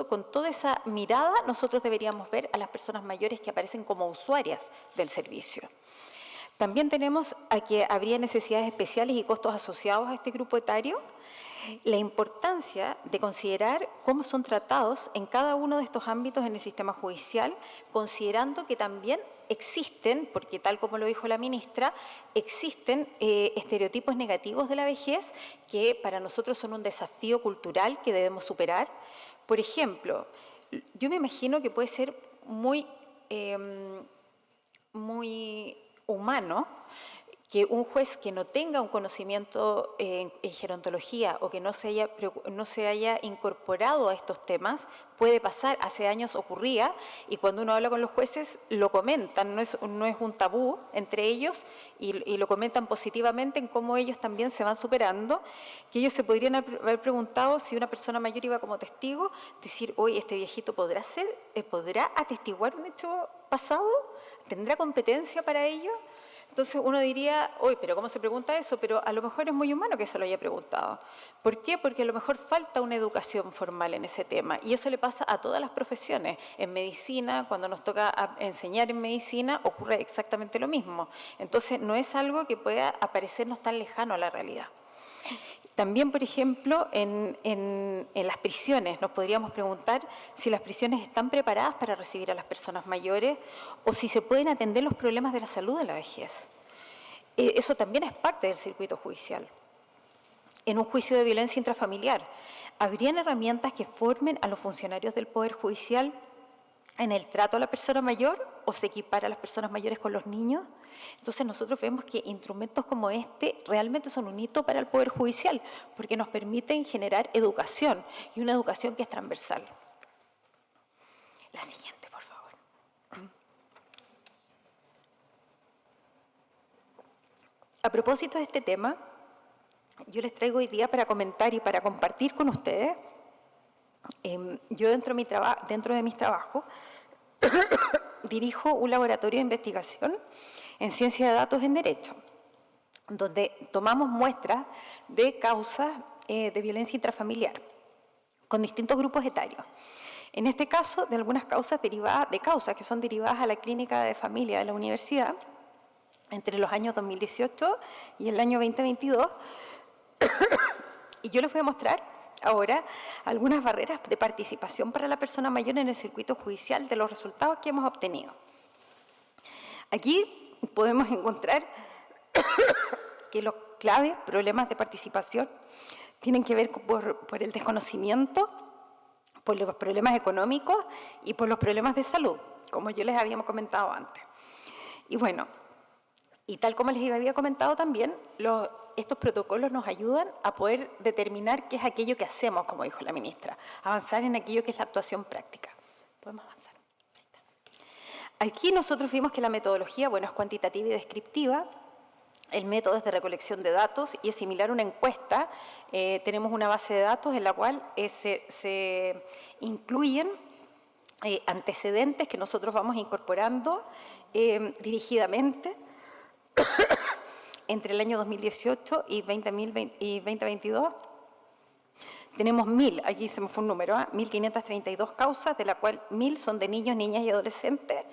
con toda esa mirada, nosotros deberíamos ver a las personas mayores que aparecen como usuarias del servicio. También tenemos a que habría necesidades especiales y costos asociados a este grupo etario. La importancia de considerar cómo son tratados en cada uno de estos ámbitos en el sistema judicial, considerando que también existen, porque tal como lo dijo la ministra, existen estereotipos negativos de la vejez que para nosotros son un desafío cultural que debemos superar. Por ejemplo, yo me imagino que puede ser muy humano que un juez que no tenga un conocimiento en gerontología o que no se haya incorporado a estos temas, puede pasar, hace años ocurría, y cuando uno habla con los jueces lo comentan, no es un tabú entre ellos, y lo comentan positivamente en cómo ellos también se van superando, que ellos se podrían haber preguntado si una persona mayor iba como testigo, decir, oye, ¿este viejito podrá atestiguar un hecho pasado? ¿Tendrá competencia para ello? Entonces uno diría, oye, pero ¿cómo se pregunta eso? Pero a lo mejor es muy humano que eso lo haya preguntado. ¿Por qué? Porque a lo mejor falta una educación formal en ese tema y eso le pasa a todas las profesiones. En medicina, cuando nos toca enseñar en medicina, ocurre exactamente lo mismo. Entonces no es algo que pueda aparecernos tan lejano a la realidad. También, por ejemplo, en las prisiones nos podríamos preguntar si las prisiones están preparadas para recibir a las personas mayores o si se pueden atender los problemas de la salud en la vejez. Eso también es parte del circuito judicial. En un juicio de violencia intrafamiliar, ¿habrían herramientas que formen a los funcionarios del Poder Judicial en el trato a la persona mayor o se equipara a las personas mayores con los niños? Entonces nosotros vemos que instrumentos como este realmente son un hito para el Poder Judicial porque nos permiten generar educación y una educación que es transversal. La siguiente, por favor. A propósito de este tema, yo les traigo hoy día para comentar y para compartir con ustedes, yo dentro de mis trabajos dirijo un laboratorio de investigación en ciencia de datos en derecho, donde tomamos muestras de causas de violencia intrafamiliar con distintos grupos etarios. En este caso, de algunas causas que son derivadas a la clínica de familia de la universidad entre los años 2018 y el año 2022. Y yo les voy a mostrar ahora algunas barreras de participación para la persona mayor en el circuito judicial de los resultados que hemos obtenido. Aquí podemos encontrar que los claves problemas de participación tienen que ver por el desconocimiento, por los problemas económicos y por los problemas de salud, como yo les habíamos comentado antes. Y bueno, y tal como les había comentado también, estos protocolos nos ayudan a poder determinar qué es aquello que hacemos, como dijo la ministra, avanzar en aquello que es la actuación práctica. ¿Podemos avanzar? Ahí está. Aquí nosotros vimos que la metodología, bueno, es cuantitativa y descriptiva. El método es de recolección de datos y es similar a una encuesta. Tenemos una base de datos en la cual se incluyen antecedentes que nosotros vamos incorporando dirigidamente. entre el año 2018 y 2022, tenemos 1.000, aquí se me fue un número, 1.532 causas, de la cual 1.000 son de niños, niñas y adolescentes,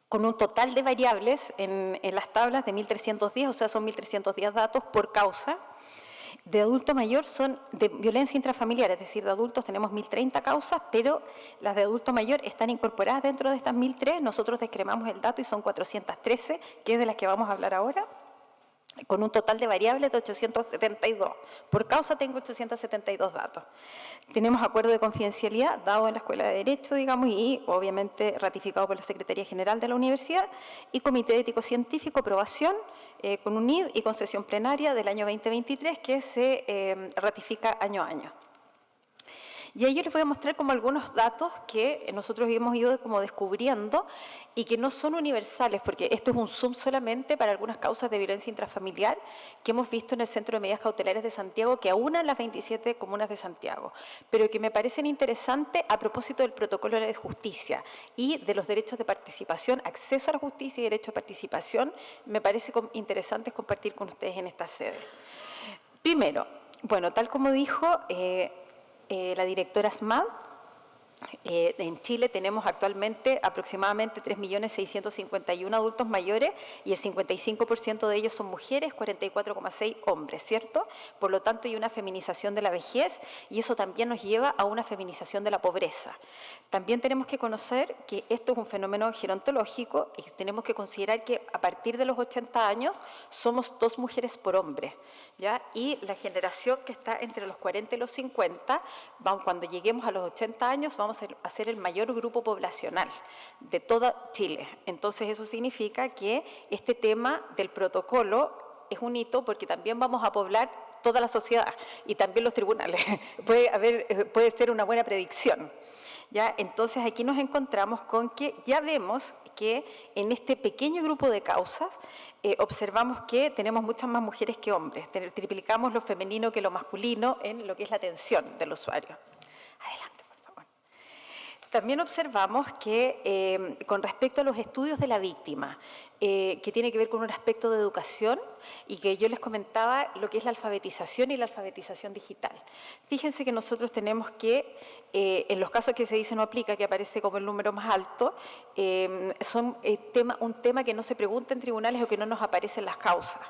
con un total de variables en las tablas de 1.310, o sea, son 1.310 datos por causa. De adulto mayor son de violencia intrafamiliar, es decir, de adultos tenemos 1.030 causas, pero las de adulto mayor están incorporadas dentro de estas 1.003, nosotros descremamos el dato y son 413, que es de las que vamos a hablar ahora, con un total de variables de 872. Por causa tengo 872 datos. Tenemos acuerdo de confidencialidad dado en la Escuela de Derecho, digamos, y obviamente ratificado por la Secretaría General de la Universidad, y Comité Ético-Científico, aprobación, con UNID y con sesión plenaria del año 2023 que se ratifica año a año. Y ahí yo les voy a mostrar como algunos datos que nosotros hemos ido como descubriendo y que no son universales, porque esto es un zoom solamente para algunas causas de violencia intrafamiliar que hemos visto en el Centro de Medidas Cautelares de Santiago, que aúnan las 27 comunas de Santiago, pero que me parecen interesantes a propósito del protocolo de justicia y de los derechos de participación, acceso a la justicia y derecho a participación, me parece interesante compartir con ustedes en esta sede. Primero, bueno, tal como dijo la directora SMAD, en Chile tenemos actualmente aproximadamente 3.651.000 adultos mayores y el 55% de ellos son mujeres, 44,6 hombres, ¿cierto? Por lo tanto, hay una feminización de la vejez y eso también nos lleva a una feminización de la pobreza. También tenemos que conocer que esto es un fenómeno gerontológico y tenemos que considerar que a partir de los 80 años somos 2 mujeres por hombre, ¿ya? Y la generación que está entre los 40 y los 50, cuando lleguemos a los 80 años, vamos a ser el mayor grupo poblacional de toda Chile. Entonces, eso significa que este tema del protocolo es un hito porque también vamos a poblar toda la sociedad y también los tribunales. Puede ser una buena predicción, ¿ya? Entonces, aquí nos encontramos con que ya vemos que en este pequeño grupo de causas observamos que tenemos muchas más mujeres que hombres. Triplicamos lo femenino que lo masculino en lo que es la atención del usuario. Adelante. También observamos que con respecto a los estudios de la víctima, que tiene que ver con un aspecto de educación y que yo les comentaba lo que es la alfabetización y la alfabetización digital. Fíjense que nosotros tenemos que, en los casos que se dice no aplica, que aparece como el número más alto, son un tema que no se pregunta en tribunales o que no nos aparece en las causas.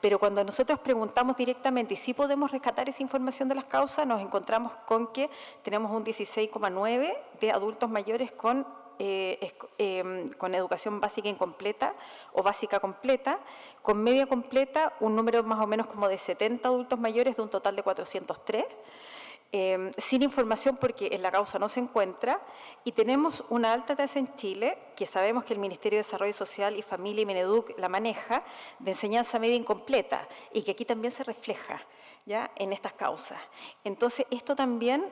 Pero cuando nosotros preguntamos directamente y sí podemos rescatar esa información de las causas, nos encontramos con que tenemos un 16,9 de adultos mayores con educación básica incompleta o básica completa, con media completa un número más o menos como de 70 adultos mayores de un total de 403, sin información porque en la causa no se encuentra, y tenemos una alta tasa en Chile, que sabemos que el Ministerio de Desarrollo Social y Familia y Mineduc la maneja, de enseñanza media incompleta, y que aquí también se refleja, ¿ya?, en estas causas. Entonces, esto también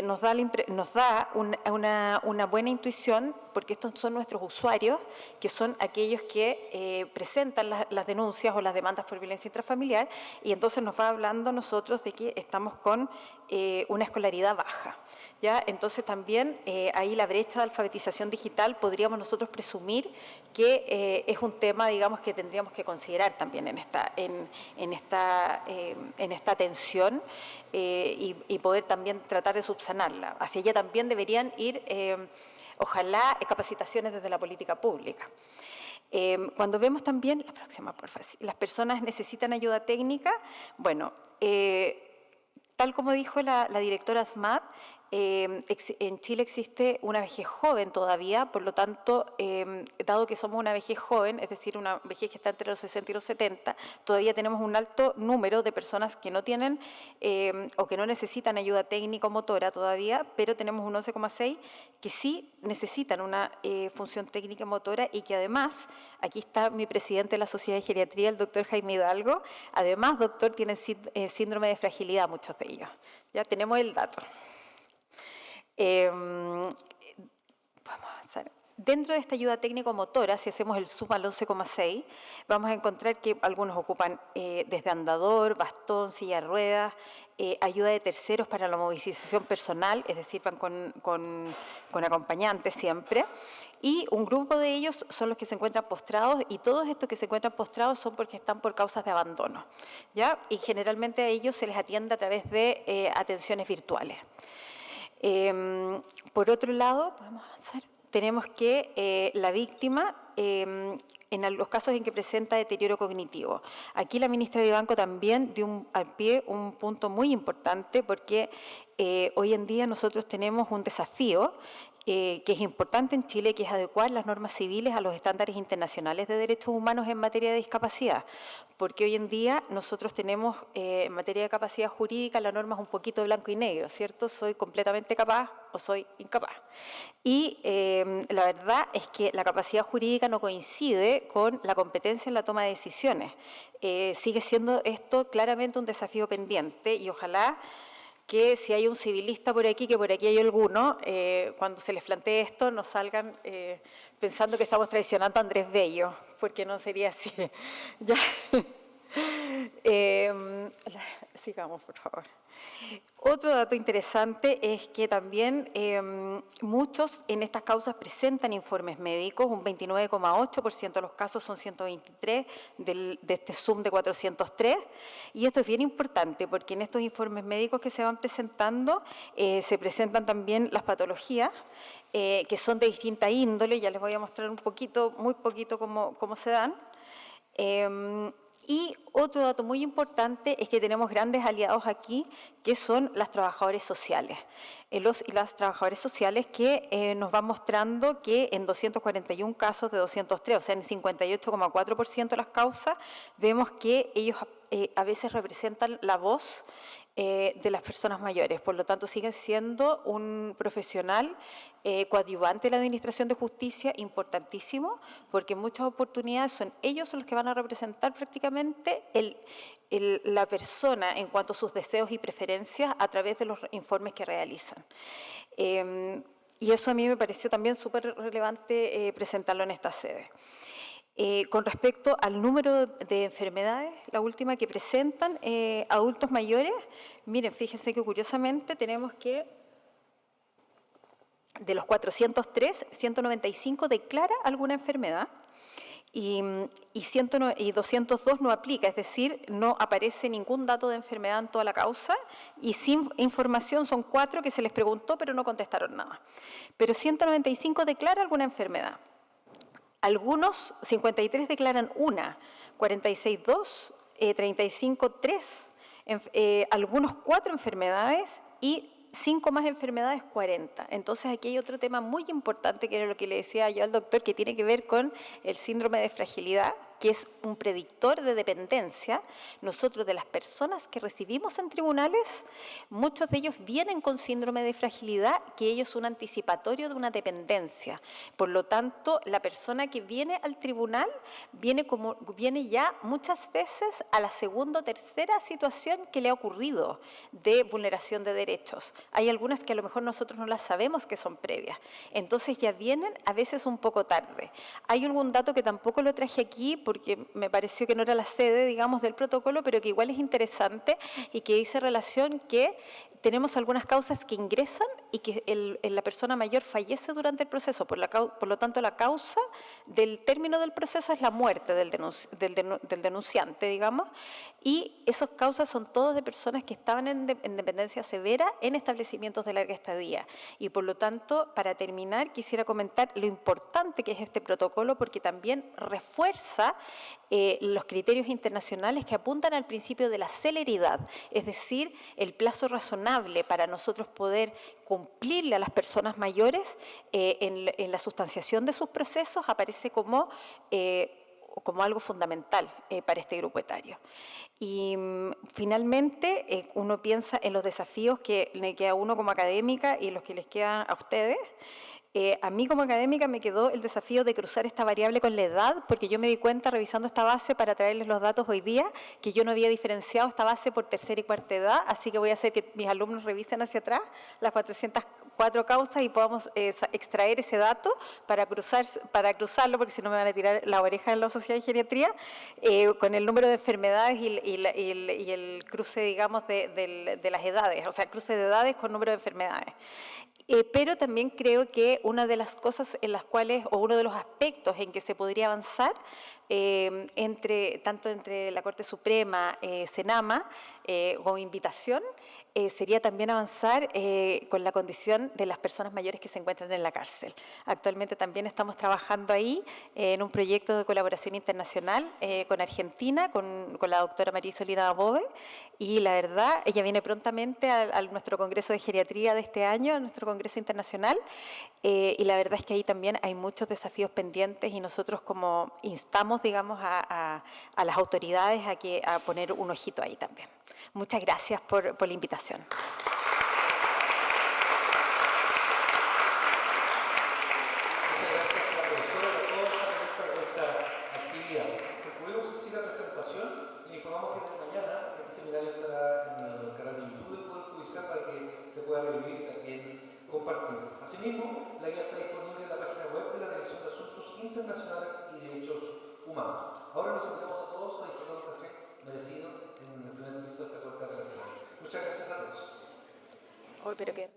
nos da una buena intuición, porque estos son nuestros usuarios, que son aquellos que presentan las denuncias o las demandas por violencia intrafamiliar, y entonces nos va hablando nosotros de que estamos con una escolaridad baja, ¿ya? Entonces también ahí la brecha de alfabetización digital podríamos nosotros presumir que es un tema, digamos, que tendríamos que considerar también en esta atención y poder también tratar de subsanarla. Hacia allá también deberían ir, ojalá, capacitaciones desde la política pública. Cuando vemos también, la próxima, por favor, las personas necesitan ayuda técnica, bueno, tal como dijo la directora SMAD, en Chile existe una vejez joven todavía, por lo tanto, dado que somos una vejez joven, es decir, una vejez que está entre los 60 y los 70, todavía tenemos un alto número de personas que no tienen o que no necesitan ayuda técnica o motora todavía, pero tenemos un 11,6 que sí necesitan una función técnica y motora, y que además, aquí está mi presidente de la Sociedad de Geriatría, el doctor Jaime Hidalgo, además, doctor, tienen síndrome de fragilidad muchos de ellos. Ya tenemos el dato. Vamos a avanzar. Dentro de esta ayuda técnico-motora, si hacemos el suma al 11,6, vamos a encontrar que algunos ocupan desde andador, bastón, silla de ruedas, ayuda de terceros para la movilización personal, es decir, van con acompañantes siempre, y un grupo de ellos son los que se encuentran postrados, y todos estos que se encuentran postrados son porque están por causas de abandono, ¿ya? Y generalmente a ellos se les atiende a través de atenciones virtuales. Por otro lado, podemos avanzar. Tenemos que la víctima, en los casos en que presenta deterioro cognitivo. Aquí la ministra Vivanco también dio al pie un punto muy importante, porque hoy en día nosotros tenemos un desafío que es importante en Chile, que es adecuar las normas civiles a los estándares internacionales de derechos humanos en materia de discapacidad, porque hoy en día nosotros tenemos en materia de capacidad jurídica la norma es un poquito blanco y negro, ¿cierto? Soy completamente capaz o soy incapaz. Y la verdad es que la capacidad jurídica no coincide con la competencia en la toma de decisiones. Sigue siendo esto claramente un desafío pendiente, y ojalá que si hay un civilista por aquí, que por aquí hay alguno, cuando se les plantee esto no salgan pensando que estamos traicionando a Andrés Bello, porque no sería así. Ya. Sigamos, por favor. Otro dato interesante es que también muchos en estas causas presentan informes médicos, un 29,8% de los casos, son 123 de este Zoom de 403, y esto es bien importante porque en estos informes médicos que se van presentando se presentan también las patologías que son de distinta índole, ya les voy a mostrar un poquito, muy poquito cómo se dan. Y otro dato muy importante es que tenemos grandes aliados aquí, que son las trabajadoras sociales. Los y las trabajadoras sociales que nos van mostrando que en 241 casos de 203, o sea, en 58,4% de las causas, vemos que ellos a veces representan la voz de las personas mayores. Por lo tanto, siguen siendo un profesional coadyuvante de la Administración de Justicia importantísimo, porque en muchas oportunidades son ellos los que van a representar prácticamente la persona en cuanto a sus deseos y preferencias a través de los informes que realizan. Y eso a mí me pareció también súper relevante presentarlo en esta sede. Con respecto al número de enfermedades, la última que presentan adultos mayores, miren, fíjense que curiosamente tenemos que de los 403, 195 declara alguna enfermedad y 202 no aplica, es decir, no aparece ningún dato de enfermedad en toda la causa, y sin información son 4 que se les preguntó pero no contestaron nada. Pero 195 declara alguna enfermedad. Algunos, 53 declaran una, 46 2, 35 3, algunos 4 enfermedades y 5 más enfermedades, 40. Entonces aquí hay otro tema muy importante, que era lo que le decía yo al doctor, que tiene que ver con el síndrome de fragilidad, que es un predictor de dependencia. Nosotros, de las personas que recibimos en tribunales, muchos de ellos vienen con síndrome de fragilidad, que ello es un anticipatorio de una dependencia. Por lo tanto, la persona que viene al tribunal viene ya muchas veces a la segunda o tercera situación que le ha ocurrido de vulneración de derechos. Hay algunas que a lo mejor nosotros no las sabemos que son previas. Entonces ya vienen a veces un poco tarde. Hay algún dato que tampoco lo traje aquí, porque me pareció que no era la sede, digamos, del protocolo, pero que igual es interesante y que dice relación que tenemos algunas causas que ingresan y que la persona mayor fallece durante el proceso. Por lo tanto, la causa del término del proceso es la muerte del denunciante, digamos, y esas causas son todas de personas que estaban en dependencia severa en establecimientos de larga estadía. Y por lo tanto, para terminar, quisiera comentar lo importante que es este protocolo, porque también refuerza los criterios internacionales que apuntan al principio de la celeridad, es decir, el plazo razonable para nosotros poder cumplirle a las personas mayores en la sustanciación de sus procesos aparece como algo fundamental para este grupo etario. Y finalmente, uno piensa en los desafíos que le queda a uno como académica y los que les quedan a ustedes. A mí como académica me quedó el desafío de cruzar esta variable con la edad, porque yo me di cuenta revisando esta base para traerles los datos hoy día, que yo no había diferenciado esta base por tercera y cuarta edad, así que voy a hacer que mis alumnos revisen hacia atrás las 404 causas y podamos extraer ese dato para cruzarlo, porque si no me van a tirar la oreja en la sociedad de geriatría, con el número de enfermedades y el cruce, digamos, de las edades, o sea, el cruce de edades con número de enfermedades. Pero también creo que una de las cosas en las cuales, o uno de los aspectos en que se podría avanzar, tanto entre la Corte Suprema, Senama, o invitación, sería también avanzar con la condición de las personas mayores que se encuentran en la cárcel. Actualmente también estamos trabajando ahí en un proyecto de colaboración internacional con Argentina, con la doctora María Isolina Dabove, y la verdad, ella viene prontamente a nuestro Congreso de Geriatría de este año, a nuestro Congreso Internacional, y la verdad es que ahí también hay muchos desafíos pendientes y nosotros como instamos, digamos, a las autoridades a poner un ojito ahí también. Muchas gracias por la invitación. Muchas gracias a la profesora y a todos los panelistas de esta actividad. Concluimos así la presentación. Le informamos que desde mañana este seminario estará en el canal de YouTube del Poder Judicial para que se pueda revivir y también compartir. Asimismo, la guía está disponible en la página web de la Dirección de Asuntos Internacionales y Derechos Humanos. Ahora nos invitamos a todos a disfrutar un café merecido en el primer piso de esta corte operación. Muchas gracias a todos. Pero que